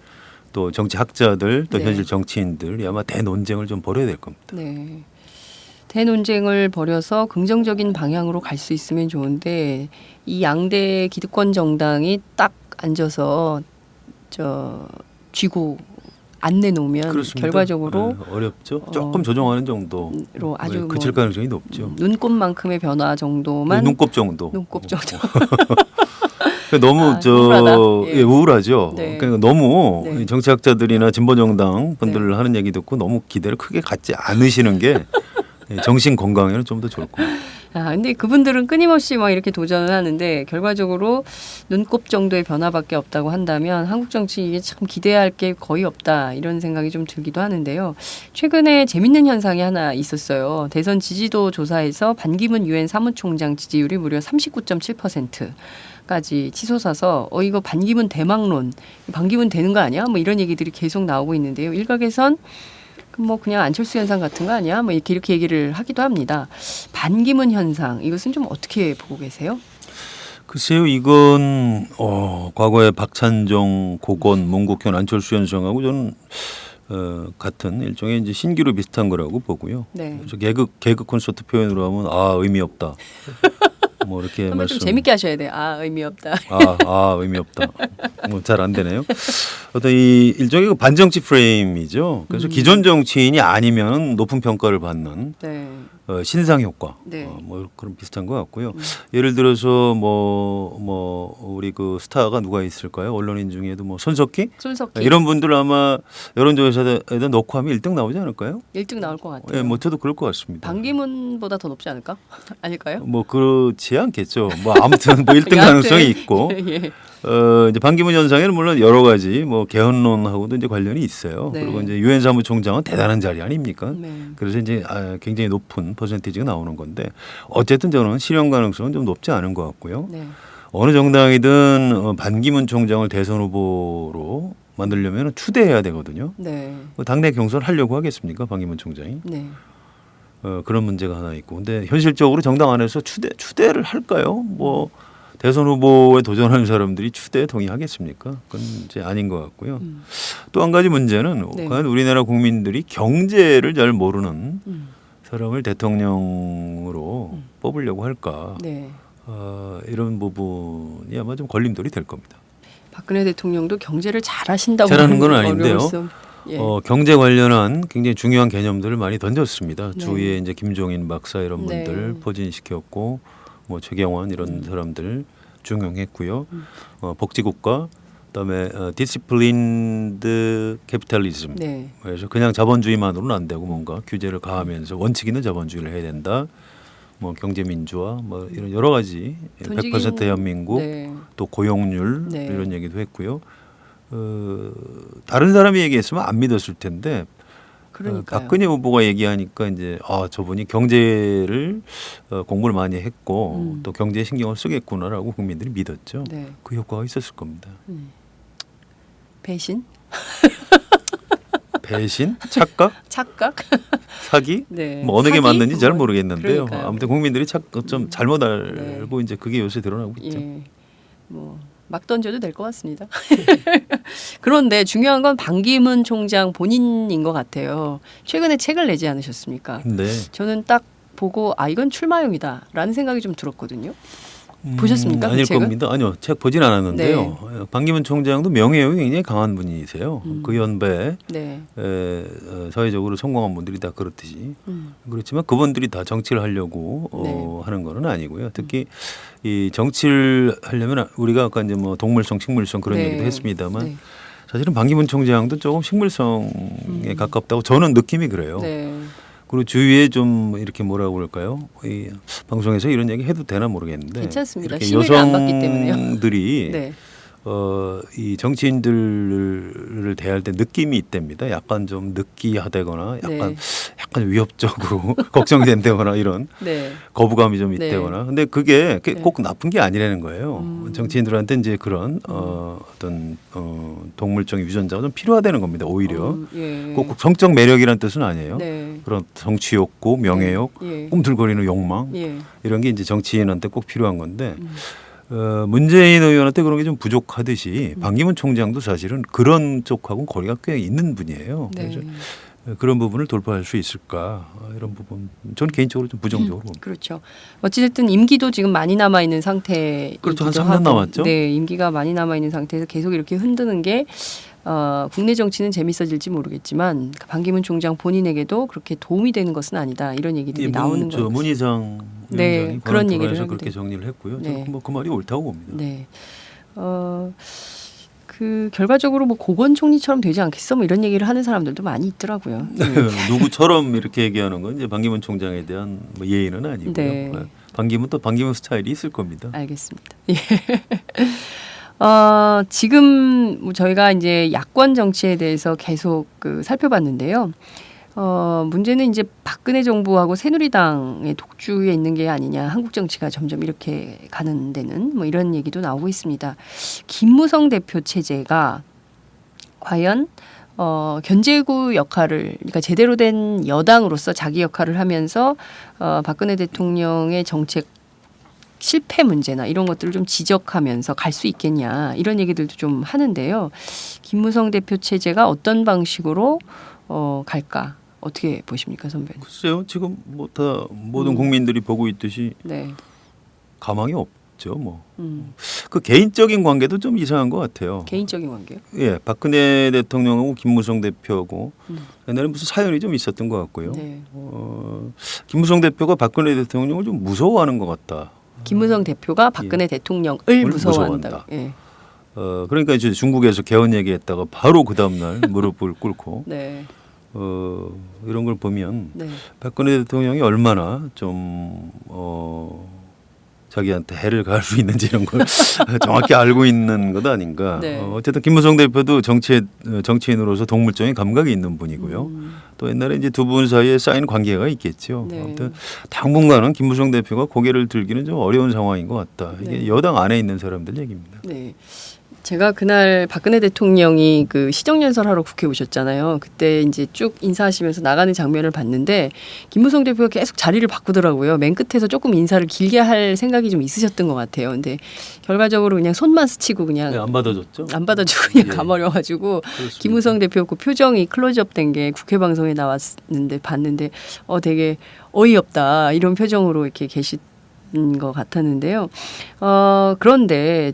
Speaker 3: 또 정치학자들 또
Speaker 2: 네.
Speaker 3: 현실 정치인들이 아마 대논쟁을 좀 벌여야 될 겁니다.
Speaker 2: 네. 대논쟁을 벌여서 긍정적인 방향으로 갈 수 있으면 좋은데 이 양대 기득권 정당이 딱 앉아서 쥐고 안 내놓으면
Speaker 3: 그렇습니다.
Speaker 2: 결과적으로
Speaker 3: 어렵죠. 조금 조정하는 정도로
Speaker 2: 아주
Speaker 3: 그칠 가능성이 높죠.
Speaker 2: 눈꽃만큼의 변화 정도만
Speaker 3: 눈곱 정도.
Speaker 2: 눈곱 정도.
Speaker 3: 너무
Speaker 2: 우울하다. 예.
Speaker 3: 우울하죠.
Speaker 2: 네.
Speaker 3: 그러니까 너무
Speaker 2: 네.
Speaker 3: 정치학자들이나 진보정당 분들 하는 얘기 듣고 너무 기대를 크게 갖지 않으시는 게 정신 건강에는 좀 더 좋을 겁니다.
Speaker 2: 근데 그분들은 끊임없이 막 이렇게 도전을 하는데 결과적으로 눈곱 정도의 변화밖에 없다고 한다면 한국 정치 이게 참 기대할 게 거의 없다 이런 생각이 좀 들기도 하는데요. 최근에 재밌는 현상이 하나 있었어요. 대선 지지도 조사에서 반기문 유엔 사무총장 지지율이 무려 39.7%까지 치솟아서 이거 반기문 대망론, 반기문 되는 거 아니야? 뭐 이런 얘기들이 계속 나오고 있는데요. 일각에선 그럼 뭐 그냥 안철수 현상 같은 거 아니야? 뭐 이렇게 얘기를 하기도 합니다. 반기문 현상 이것은 좀 어떻게 보고 계세요?
Speaker 3: 글쎄요, 이건 과거에 박찬종, 고건, 문국현, 안철수 현상하고 저는 같은 일종의 이제 신기루 비슷한 거라고 보고요.
Speaker 2: 네.
Speaker 3: 그래서 개그 콘서트 표현으로 하면 의미 없다. 뭐 이렇게
Speaker 2: 한번
Speaker 3: 말씀.
Speaker 2: 좀 재밌게 하셔야 돼요. 의미 없다.
Speaker 3: 의미 없다. 뭐 잘 안 되네요. 어떤 이 일종의 그 반정치 프레임이죠. 그래서 기존 정치인이 아니면 높은 평가를 받는
Speaker 2: 네.
Speaker 3: 신상 효과.
Speaker 2: 네.
Speaker 3: 뭐 그런 비슷한 것 같고요. 예를 들어서 뭐 우리 그 스타가 누가 있을까요? 언론인 중에도 뭐 손석희 이런 분들 아마 여론조사에다 넣고 하면 1등 나오지 않을까요?
Speaker 2: 1등 나올 것 같아요.
Speaker 3: 예, 뭐 저도 그럴 것 같습니다.
Speaker 2: 반기문보다 더 높지 않을까? 아닐까요?
Speaker 3: 뭐 그렇지 않겠죠. 뭐 아무튼 뭐 1등 가능성이 있고.
Speaker 2: 예.
Speaker 3: 이제 반기문 현상에는 물론 여러 가지 뭐 개헌론하고도 이제 관련이 있어요.
Speaker 2: 네.
Speaker 3: 그리고 이제 유엔 사무총장은 대단한 자리 아닙니까?
Speaker 2: 네.
Speaker 3: 그래서 이제 굉장히 높은 퍼센티지가 나오는 건데 어쨌든 저는 실현 가능성은 좀 높지 않은 것 같고요.
Speaker 2: 네.
Speaker 3: 어느 정당이든 반기문 총장을 대선 후보로 만들려면 추대해야 되거든요.
Speaker 2: 네.
Speaker 3: 당내 경선을 하려고 하겠습니까, 반기문 총장이?
Speaker 2: 네.
Speaker 3: 그런 문제가 하나 있고, 근데 현실적으로 정당 안에서 추대를 할까요? 뭐 대선 후보에 도전하는 사람들이 추대에 동의하겠습니까? 그건 이제 아닌 것 같고요. 또 한 가지 문제는
Speaker 2: 네.
Speaker 3: 과연 우리나라 국민들이 경제를 잘 모르는
Speaker 2: 음.
Speaker 3: 사람을 대통령으로 뽑으려고 할까?
Speaker 2: 네.
Speaker 3: 이런 부분이 아마 좀 걸림돌이 될 겁니다.
Speaker 2: 박근혜 대통령도 경제를 잘하신다고
Speaker 3: 잘하는 건
Speaker 2: 하는
Speaker 3: 아닌데요.
Speaker 2: 어려울수- 예.
Speaker 3: 경제 관련한 굉장히 중요한 개념들을 많이 던졌습니다.
Speaker 2: 네.
Speaker 3: 주위에 이제 김종인 박사 이런
Speaker 2: 네.
Speaker 3: 분들 포진시켰고, 뭐 최경환 이런 사람들 중용했고요. 복지국가, 그다음에 디시플린드 캐피탈리즘.
Speaker 2: 네.
Speaker 3: 그래서 그냥 자본주의만으로는 안 되고 뭔가 규제를 가하면서 원칙 있는 자본주의를 해야 된다. 뭐 경제 민주화, 뭐 이런 여러 가지 100% 대한민국,
Speaker 2: 네.
Speaker 3: 또 고용률
Speaker 2: 네.
Speaker 3: 이런 얘기도 했고요. 다른 사람이 얘기했으면 안 믿었을 텐데
Speaker 2: 그러니까요.
Speaker 3: 박근혜 후보가 얘기하니까 이제 저분이 경제를 공부를 많이 했고 또 경제에 신경을 쓰겠구나라고 국민들이 믿었죠.
Speaker 2: 네.
Speaker 3: 그 효과가 있었을 겁니다.
Speaker 2: 배신?
Speaker 3: 배신, 착각,
Speaker 2: 착각?
Speaker 3: 사기,
Speaker 2: 네.
Speaker 3: 뭐 어느 게
Speaker 2: 사기?
Speaker 3: 맞는지 잘
Speaker 2: 뭐,
Speaker 3: 모르겠는데요.
Speaker 2: 그러니까요.
Speaker 3: 아무튼 국민들이 좀 잘못 알고 이제 그게 요새 드러나고 있죠.
Speaker 2: 예. 뭐 막 던져도 될 것 같습니다. 그런데 중요한 건 반기문 총장 본인인 것 같아요. 최근에 책을 내지 않으셨습니까?
Speaker 3: 네.
Speaker 2: 저는 딱 보고 이건 출마용이다라는 생각이 좀 들었거든요. 보셨습니까? 그
Speaker 3: 아닐
Speaker 2: 책은?
Speaker 3: 겁니다. 아니요, 책 보진 않았는데요. 반기문 총장도 명예욕이 굉장히 강한 분이세요. 그 연배에
Speaker 2: 네.
Speaker 3: 사회적으로 성공한 분들이 다 그렇듯이 그렇지만 그분들이 다 정치를 하려고
Speaker 2: 네.
Speaker 3: 하는 거는 아니고요. 특히 이 정치를 하려면 우리가 아까 이제 뭐 동물성, 식물성 그런
Speaker 2: 네.
Speaker 3: 얘기도 했습니다만
Speaker 2: 네.
Speaker 3: 사실은 반기문 총장도 조금 식물성에 가깝다고 저는 느낌이 그래요.
Speaker 2: 네.
Speaker 3: 그리고 주위에 좀 이렇게 뭐라고 그럴까요? 이 방송에서 이런 얘기 해도 되나 모르겠는데
Speaker 2: 괜찮습니다.
Speaker 3: 이렇게
Speaker 2: 심의를 안 받기 때문에요.
Speaker 3: 여성들이
Speaker 2: 네.
Speaker 3: 이 정치인들을 대할 때 느낌이 있답니다. 약간 좀 느끼하다거나 약간 위협적으로 걱정된다거나 이런
Speaker 2: 네.
Speaker 3: 거부감이 좀
Speaker 2: 네.
Speaker 3: 있다거나. 근데 그게 꼭 나쁜 게 아니라는 거예요. 정치인들한테 이제 그런 어떤 동물적 유전자가 좀 필요하다는 겁니다. 오히려
Speaker 2: 예.
Speaker 3: 꼭 성적 매력이라는 뜻은 아니에요.
Speaker 2: 네.
Speaker 3: 그런 정치 욕구, 명예욕,
Speaker 2: 예.
Speaker 3: 꿈틀거리는 욕망
Speaker 2: 예.
Speaker 3: 이런 게 이제 정치인한테 꼭 필요한 건데 문재인 의원한테 그런 게 좀 부족하듯이 반기문 총장도 사실은 그런 쪽하고는 거리가 꽤 있는 분이에요.
Speaker 2: 네.
Speaker 3: 그래서 그런 부분을 돌파할 수 있을까 이런 부분 저는 개인적으로 좀 부정적으로 봅니다.
Speaker 2: 그렇죠. 어찌됐든 임기도 지금 많이 남아 있는 상태.
Speaker 3: 그렇죠. 한 3년 남았죠.
Speaker 2: 네, 임기가 많이 남아 있는 상태에서 계속 이렇게 흔드는 게 국내 정치는 재밌어질지 모르겠지만 반기문 총장 본인에게도 그렇게 도움이 되는 것은 아니다. 이런 얘기들이 나오는 거예요.
Speaker 3: 문희상
Speaker 2: 네,
Speaker 3: 위원장이
Speaker 2: 그런 얘기를
Speaker 3: 에서
Speaker 2: 하게
Speaker 3: 그렇게
Speaker 2: 돼요.
Speaker 3: 정리를 했고요.
Speaker 2: 네.
Speaker 3: 저는 그 말이 옳다고 봅니다.
Speaker 2: 네. 그 결과적으로 뭐 고건 총리처럼 되지 않겠어? 뭐 이런 얘기를 하는 사람들도 많이 있더라고요.
Speaker 3: 누구처럼 이렇게 얘기하는 건 이제 반기문 총장에 대한 뭐 예의는 아니고요.
Speaker 2: 네.
Speaker 3: 반기문 또 반기문 스타일이 있을 겁니다.
Speaker 2: 알겠습니다. 예. 지금 뭐 저희가 이제 야권 정치에 대해서 계속 살펴봤는데요. 문제는 이제 박근혜 정부하고 새누리당의 독주에 있는 게 아니냐. 한국 정치가 점점 이렇게 가는 데는 뭐 이런 얘기도 나오고 있습니다. 김무성 대표 체제가 과연 견제구 역할을 그러니까 제대로 된 여당으로서 자기 역할을 하면서 박근혜 대통령의 정책 실패 문제나 이런 것들을 좀 지적하면서 갈 수 있겠냐 이런 얘기들도 좀 하는데요. 김무성 대표 체제가 어떤 방식으로 갈까 어떻게 보십니까, 선배님?
Speaker 3: 글쎄요, 지금 뭐 다 모든 국민들이 보고 있듯이
Speaker 2: 네.
Speaker 3: 가망이 없죠. 뭐 그 개인적인 관계도 좀 이상한 것 같아요.
Speaker 2: 개인적인 관계요?
Speaker 3: 예, 박근혜 대통령하고 김무성 대표하고 옛날에 무슨 사연이 좀 있었던 것 같고요.
Speaker 2: 네.
Speaker 3: 김무성 대표가 박근혜 대통령을 좀 무서워하는 것 같다.
Speaker 2: 김무성 대표가 박근혜 대통령을 무서워한다. 예.
Speaker 3: 그러니까 이제 중국에서 개헌 얘기했다가 바로 그 다음 날 무릎을 꿇고
Speaker 2: 네.
Speaker 3: 이런 걸 보면
Speaker 2: 네.
Speaker 3: 박근혜 대통령이 얼마나 좀 자기한테 해를 가할 수 있는지 이런 걸 정확히 알고 있는 것 아닌가.
Speaker 2: 네.
Speaker 3: 어쨌든 김무성 대표도 정치인으로서 동물적인 감각이 있는 분이고요. 또 옛날에 이제 두 분 사이에 쌓인 관계가 있겠죠.
Speaker 2: 네.
Speaker 3: 아무튼 당분간은 김무성 대표가 고개를 들기는 좀 어려운 상황인 것 같다. 이게
Speaker 2: 네.
Speaker 3: 여당 안에 있는 사람들 얘기입니다.
Speaker 2: 네. 제가 그날 박근혜 대통령이 그 시정연설하러 국회 오셨잖아요. 그때 이제 쭉 인사하시면서 나가는 장면을 봤는데 김무성 대표가 계속 자리를 바꾸더라고요. 맨 끝에서 조금 인사를 길게 할 생각이 좀 있으셨던 것 같아요. 근데 결과적으로 그냥 손만 스치고 그냥
Speaker 3: 네, 안 받아줬죠?
Speaker 2: 안 받아주고 그냥
Speaker 3: 예.
Speaker 2: 가버려가지고
Speaker 3: 그렇습니다.
Speaker 2: 김무성 대표 그 표정이 클로즈업 된 게 국회 방송에 나왔는데 봤는데 되게 어이없다 이런 표정으로 이렇게 계시. 것 같았는데요. 그런데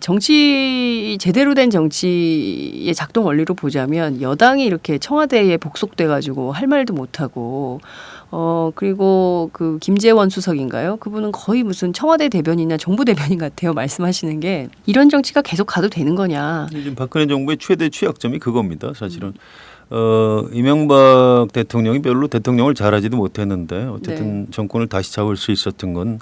Speaker 2: 제대로 된 정치의 작동 원리로 보자면 여당이 이렇게 청와대에 복속돼 가지고 할 말도 못하고 그리고 그 김재원 수석인가요? 그분은 거의 무슨 청와대 대변인이나 정부 대변인 같아요. 말씀하시는 게 이런 정치가 계속 가도 되는 거냐.
Speaker 3: 지금 박근혜 정부의 최대 취약점이 그겁니다. 사실은. 이명박 대통령이 별로 대통령을 잘하지도 못했는데 어쨌든 정권을 다시 잡을 수 있었던 건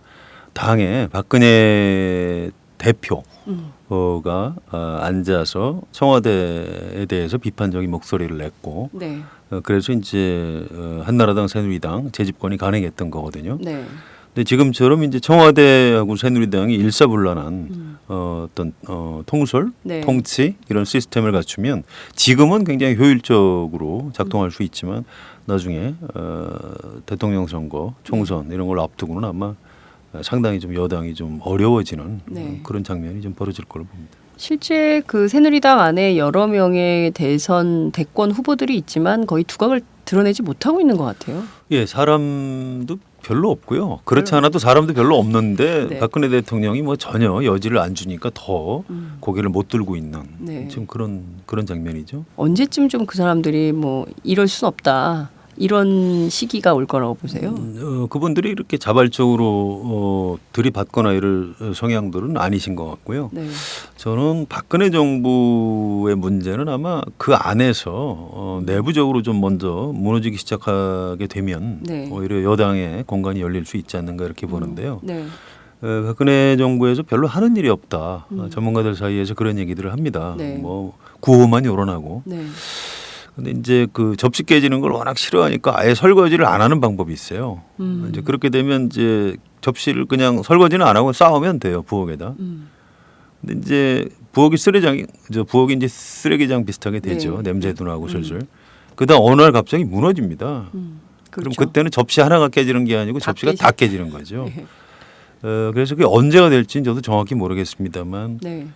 Speaker 3: 당에 박근혜 대표가 앉아서 청와대에 대해서 비판적인 목소리를 냈고
Speaker 2: 네.
Speaker 3: 그래서 이제 한나라당 새누리당 재집권이 가능했던 거거든요.
Speaker 2: 네.
Speaker 3: 근데 지금처럼 이제 청와대하고 새누리당이 일사불란한 어떤 통솔,
Speaker 2: 네.
Speaker 3: 통치 이런 시스템을 갖추면 지금은 굉장히 효율적으로 작동할 수 있지만 나중에 대통령 선거, 총선 이런 걸 앞두고는 아마 상당히 좀 여당이 좀 어려워지는
Speaker 2: 네.
Speaker 3: 그런 장면이 좀 벌어질 걸로 봅니다.
Speaker 2: 실제 그 새누리당 안에 여러 명의 대권 후보들이 있지만 거의 두각을 드러내지 못하고 있는 것 같아요.
Speaker 3: 예, 사람도 별로 없고요. 그렇지 않아도 사람도 별로 없는데
Speaker 2: 네.
Speaker 3: 박근혜 대통령이 뭐 전혀 여지를 안 주니까 더 고개를 못 들고 있는
Speaker 2: 네.
Speaker 3: 지금 그런 장면이죠.
Speaker 2: 언제쯤 좀 그 사람들이 뭐 이럴 순 없다. 이런 시기가 올 거라고 보세요.
Speaker 3: 그분들이 이렇게 자발적으로 들이받거나 이럴 성향들은 아니신 것 같고요.
Speaker 2: 네.
Speaker 3: 저는 박근혜 정부의 문제는 아마 그 안에서 내부적으로 좀 먼저 무너지기 시작하게 되면
Speaker 2: 네.
Speaker 3: 오히려 여당의 공간이 열릴 수 있지 않는가 이렇게 보는데요.
Speaker 2: 네.
Speaker 3: 박근혜 정부에서 별로 하는 일이 없다. 전문가들 사이에서 그런 얘기들을 합니다.
Speaker 2: 네.
Speaker 3: 뭐 구호만 요란하고.
Speaker 2: 네.
Speaker 3: 근데 이제 그 접시 깨지는 걸 워낙 싫어하니까 아예 설거지를 안 하는 방법이 있어요. 이제 그렇게 되면 이제 접시를 그냥 설거지는 안 하고 쌓으면 돼요, 부엌에다. 근데 이제 부엌이 이제 쓰레기장 비슷하게 되죠.
Speaker 2: 네.
Speaker 3: 냄새도 나고 슬슬. 그다음 어느 날 갑자기 무너집니다.
Speaker 2: 그렇죠.
Speaker 3: 그럼 그때는 접시 하나가 깨지는 게 아니고 접시가 다 깨지는 거죠.
Speaker 2: 네.
Speaker 3: 그래서 그게 언제가 될지는 저도 정확히 모르겠습니다만
Speaker 2: 네.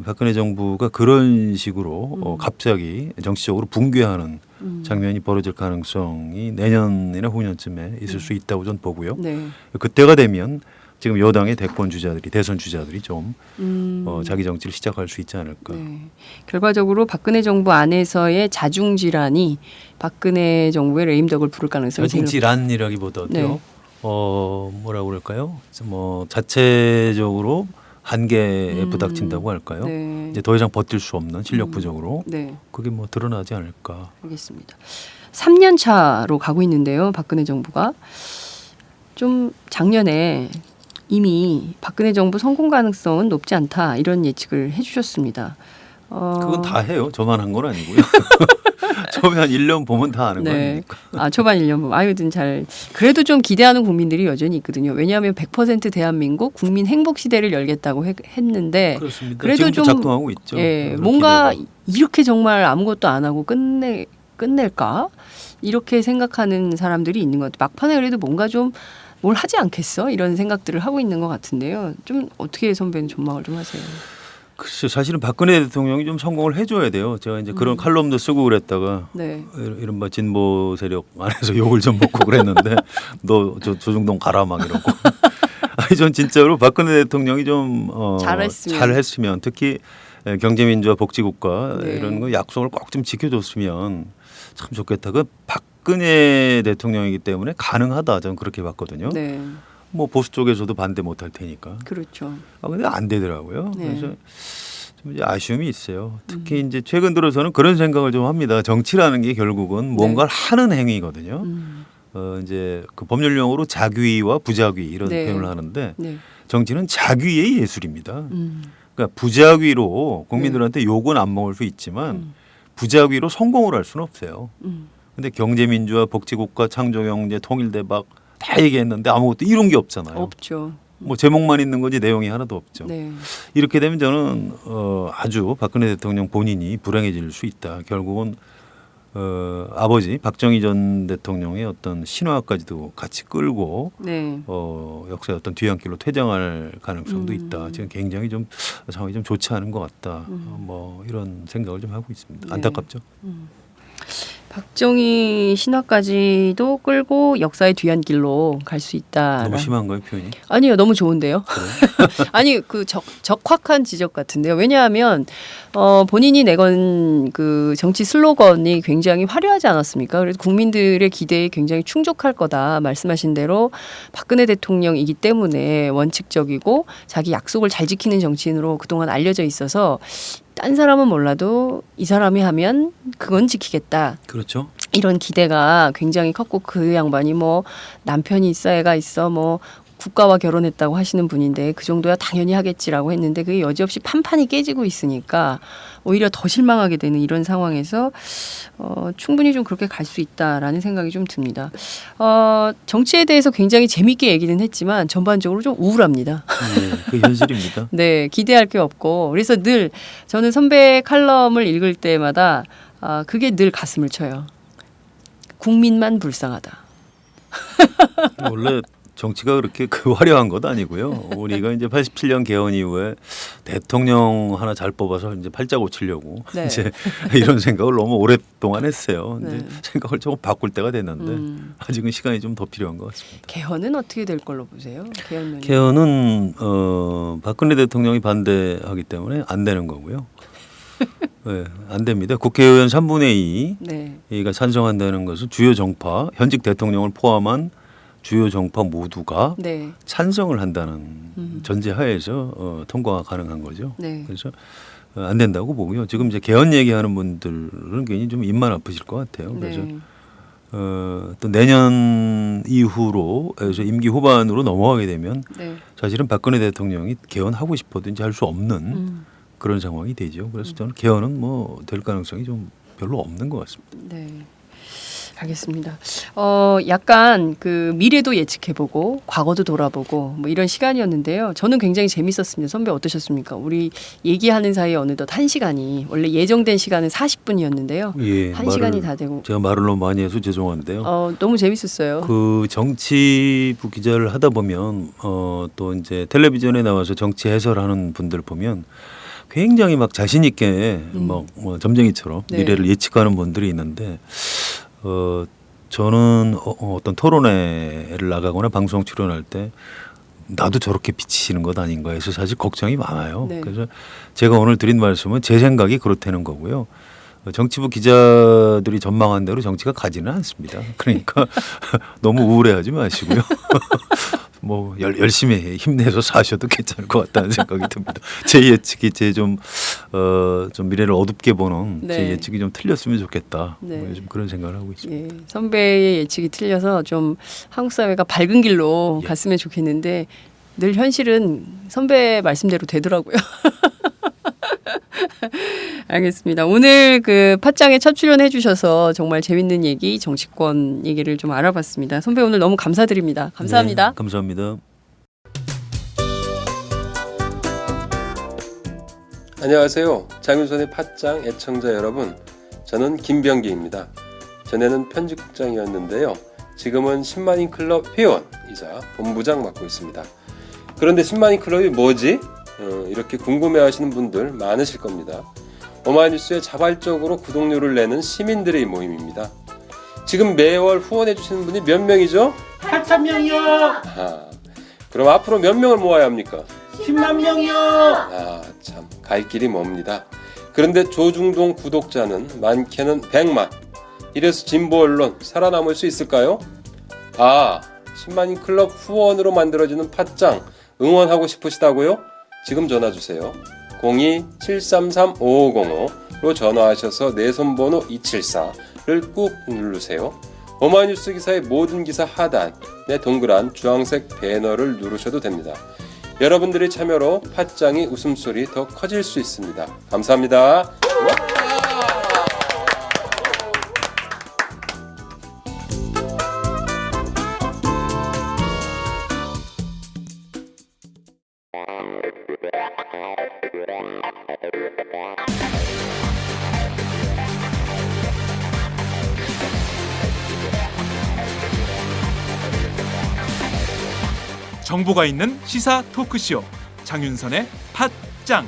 Speaker 3: 박근혜 정부가 그런 식으로 갑자기 정치적으로 붕괴하는 장면이 벌어질 가능성이 내년이나 후년쯤에 있을 수 있다고 저는 보고요.
Speaker 2: 네.
Speaker 3: 그때가 되면 지금 여당의 대선 주자들이 좀 자기 정치를 시작할 수 있지 않을까.
Speaker 2: 네. 결과적으로 박근혜 정부 안에서의 자중 질환이 박근혜 정부의 레임덕을 부를 가능성이
Speaker 3: 자중질환이라기보다도요.
Speaker 2: 네.
Speaker 3: 뭐라고 그럴까요? 뭐 자체적으로 한계에 부닥친다고 할까요?
Speaker 2: 네.
Speaker 3: 이제 더 이상 버틸 수 없는 실력 부족으로
Speaker 2: 네.
Speaker 3: 그게 뭐 드러나지 않을까.
Speaker 2: 알겠습니다. 3년 차로 가고 있는데요. 박근혜 정부가 좀 작년에 이미 박근혜 정부 성공 가능성은 높지 않다 이런 예측을 해주셨습니다.
Speaker 3: 그건 다 해요. 저만 한 건 아니고요. 처음에 한 1년 보면 다 아는 거
Speaker 2: 네.
Speaker 3: 아닙니까?
Speaker 2: 초반 1년 보면 아유든 잘 그래도 좀 기대하는 국민들이 여전히 있거든요. 왜냐하면 100% 대한민국 국민 행복 시대를 열겠다고 했는데
Speaker 3: 그렇습니다.
Speaker 2: 그래도
Speaker 3: 지금도
Speaker 2: 좀
Speaker 3: 작동하고 있죠.
Speaker 2: 예,
Speaker 3: 그런
Speaker 2: 뭔가
Speaker 3: 기대가.
Speaker 2: 이렇게 정말 아무것도 안 하고 끝낼까? 이렇게 생각하는 사람들이 있는 것 같아요. 막판에 그래도 뭔가 좀 뭘 하지 않겠어? 이런 생각들을 하고 있는 것 같은데요. 좀 어떻게 선배는 전망을 좀 하세요?
Speaker 3: 글쎄 사실은 박근혜 대통령이 좀 성공을 해줘야 돼요. 제가 이제 그런 칼럼도 쓰고 그랬다가
Speaker 2: 네.
Speaker 3: 이른바 진보 세력 안에서 욕을 좀 먹고 그랬는데 너 조중동 가라 막 이러고. 아니 전 진짜로 박근혜 대통령이 좀 잘했으면 특히 경제민주화 복지국가
Speaker 2: 네.
Speaker 3: 이런 거 약속을 꼭 좀 지켜줬으면 참 좋겠다. 그 박근혜 대통령이기 때문에 가능하다 저는 그렇게 봤거든요.
Speaker 2: 네.
Speaker 3: 뭐 보수 쪽에서도 반대 못할 테니까.
Speaker 2: 그렇죠.
Speaker 3: 근데 안 되더라고요.
Speaker 2: 네.
Speaker 3: 그래서 좀 이제 아쉬움이 있어요. 특히 이제 최근 들어서는 그런 생각을 좀 합니다. 정치라는 게 결국은 뭔가를 하는 행위거든요. 이제 그 법률 용어로 자귀와 부자귀 이런
Speaker 2: 네.
Speaker 3: 표현을 하는데
Speaker 2: 네.
Speaker 3: 정치는 자귀의 예술입니다. 그러니까 부자귀로 국민들한테 욕은 안 먹을 수 있지만 부자귀로 성공을 할 수는 없어요. 근데 경제민주화 복지국가 창조경제 통일대박 다 얘기했는데 아무것도 이룬 게 없잖아요.
Speaker 2: 없죠.
Speaker 3: 뭐 제목만 있는 거지 내용이 하나도 없죠.
Speaker 2: 네.
Speaker 3: 이렇게 되면 저는 아주 박근혜 대통령 본인이 불행해질 수 있다. 결국은 아버지 박정희 전 대통령의 어떤 신화까지도 같이 끌고
Speaker 2: 네.
Speaker 3: 역사의 어떤 뒤안길로 퇴장할 가능성도 있다. 지금 굉장히 좀 상황이 좀 좋지 않은 것 같다. 뭐 이런 생각을 좀 하고 있습니다.
Speaker 2: 네.
Speaker 3: 안타깝죠.
Speaker 2: 박정희 신화까지도 끌고 역사의 뒤안길로 갈 수 있다.
Speaker 3: 너무 심한가요 표현이?
Speaker 2: 아니요, 너무 좋은데요. 아니 그 적확한 지적 같은데요. 왜냐하면 본인이 내건 그 정치 슬로건이 굉장히 화려하지 않았습니까? 그래서 국민들의 기대에 굉장히 충족할 거다 말씀하신 대로 박근혜 대통령이기 때문에 원칙적이고 자기 약속을 잘 지키는 정치인으로 그동안 알려져 있어서 딴 사람은 몰라도 이 사람이 하면 그건 지키겠다.
Speaker 3: 그렇죠.
Speaker 2: 이런 기대가 굉장히 컸고 그 양반이 뭐 남편이 있어 애가 있어 뭐 국가와 결혼했다고 하시는 분인데 그 정도야 당연히 하겠지라고 했는데 그게 여지없이 판판이 깨지고 있으니까 오히려 더 실망하게 되는 이런 상황에서 충분히 좀 그렇게 갈 수 있다라는 생각이 좀 듭니다. 정치에 대해서 굉장히 재밌게 얘기는 했지만 전반적으로 좀 우울합니다.
Speaker 3: 네, 그 현실입니다.
Speaker 2: 네, 기대할 게 없고 그래서 늘 저는 선배 칼럼을 읽을 때마다 그게 늘 가슴을 쳐요. 국민만 불쌍하다.
Speaker 3: 원래 정치가 그렇게 그 화려한 것 아니고요. 우리가 이제 87년 개헌 이후에 대통령 하나 잘 뽑아서 이제 팔자 고치려고
Speaker 2: 네.
Speaker 3: 이제 이런 생각을 너무 오랫동안 했어요.
Speaker 2: 네.
Speaker 3: 이제 생각을 조금 바꿀 때가 됐는데 아직은 시간이 좀 더 필요한 것 같습니다.
Speaker 2: 개헌은 어떻게 될 걸로 보세요? 개헌은
Speaker 3: 개헌은 박근혜 대통령이 반대하기 때문에 안 되는 거고요. 네, 안 됩니다. 국회의원 3분의
Speaker 2: 네.
Speaker 3: 2가 찬성한다는 것은 주요 정파, 현직 대통령을 포함한 주요 정파 모두가
Speaker 2: 네.
Speaker 3: 찬성을 한다는 전제하에서 통과가 가능한 거죠.
Speaker 2: 네.
Speaker 3: 그래서 안 된다고 보고요. 지금 이제 개헌 얘기하는 분들은 괜히 좀 입만 아프실 것 같아요. 그래서
Speaker 2: 네.
Speaker 3: 또 내년 이후로 해서 임기 후반으로 넘어가게 되면
Speaker 2: 네.
Speaker 3: 사실은 박근혜 대통령이 개헌하고 싶어든지 할 수 없는 그런 상황이 되죠. 그래서 저는 개헌은 뭐 될 가능성이 좀 별로 없는 것 같습니다.
Speaker 2: 네. 알겠습니다. 약간 그 미래도 예측해보고 과거도 돌아보고 뭐 이런 시간이었는데요. 저는 굉장히 재밌었습니다. 선배 어떠셨습니까? 우리 얘기하는 사이에 어느덧 1시간이 원래 예정된 시간은 40분이었는데요.
Speaker 3: 예,
Speaker 2: 1시간이 다 되고.
Speaker 3: 제가 말을 너무 많이 해서 죄송한데요.
Speaker 2: 너무 재밌었어요.
Speaker 3: 그 정치부 기자를 하다 보면 또 이제 텔레비전에 나와서 정치 해설하는 분들 보면 굉장히 막 자신 있게 뭐 점쟁이처럼
Speaker 2: 네.
Speaker 3: 미래를 예측하는 분들이 있는데 저는 어떤 토론회를 나가거나 방송 출연할 때 나도 저렇게 비치시는 것 아닌가 해서 사실 걱정이 많아요.
Speaker 2: 네.
Speaker 3: 그래서 제가 오늘 드린 말씀은 제 생각이 그렇다는 거고요. 정치부 기자들이 전망한 대로 정치가 가지는 않습니다. 그러니까 너무 우울해하지 마시고요. 뭐 열심히 힘내서 사셔도 괜찮을 것 같다는 생각이 듭니다. 제 예측이 좀 미래를 어둡게 보는
Speaker 2: 네.
Speaker 3: 제 예측이 좀 틀렸으면 좋겠다.
Speaker 2: 네.
Speaker 3: 뭐 요즘 그런 생각을 하고 있습니다.
Speaker 2: 예, 선배의 예측이 틀려서 좀 한국 사회가 밝은 길로 갔으면 좋겠는데 늘 현실은 선배 말씀대로 되더라고요. 알겠습니다. 오늘 그 팟짱에 첫 출연해 주셔서 정말 재밌는 얘기, 정치권 얘기를 좀 알아봤습니다. 선배 오늘 너무 감사드립니다. 감사합니다.
Speaker 3: 네, 감사합니다.
Speaker 4: 안녕하세요. 장윤선의 팟짱 애청자 여러분. 저는 김병기입니다. 전에는 편집국장이었는데요. 지금은 10만인 클럽 회원이자 본부장 맡고 있습니다. 그런데 10만인 클럽이 뭐지? 이렇게 궁금해하시는 분들 많으실 겁니다. 오마이뉴스에 자발적으로 구독료를 내는 시민들의 모임입니다. 지금 매월 후원해주시는 분이 몇 명이죠?
Speaker 5: 8,000명이요.
Speaker 4: 그럼 앞으로 몇 명을 모아야 합니까?
Speaker 5: 10만 명이요.
Speaker 4: 참, 갈 길이 멉니다. 그런데 조중동 구독자는 많게는 100만. 이래서 진보 언론 살아남을 수 있을까요? 10만인 클럽 후원으로 만들어지는 팟짱 응원하고 싶으시다고요? 지금 전화 주세요. 02-733-5505로 전화하셔서 내 손번호 274를 꾹 누르세요. 오마이뉴스 기사의 모든 기사 하단에 동그란 주황색 배너를 누르셔도 됩니다. 여러분들의 참여로 팟짱이 웃음소리 더 커질 수 있습니다. 감사합니다.
Speaker 1: 정보가 있는 시사 토크쇼 장윤선의 팟짱.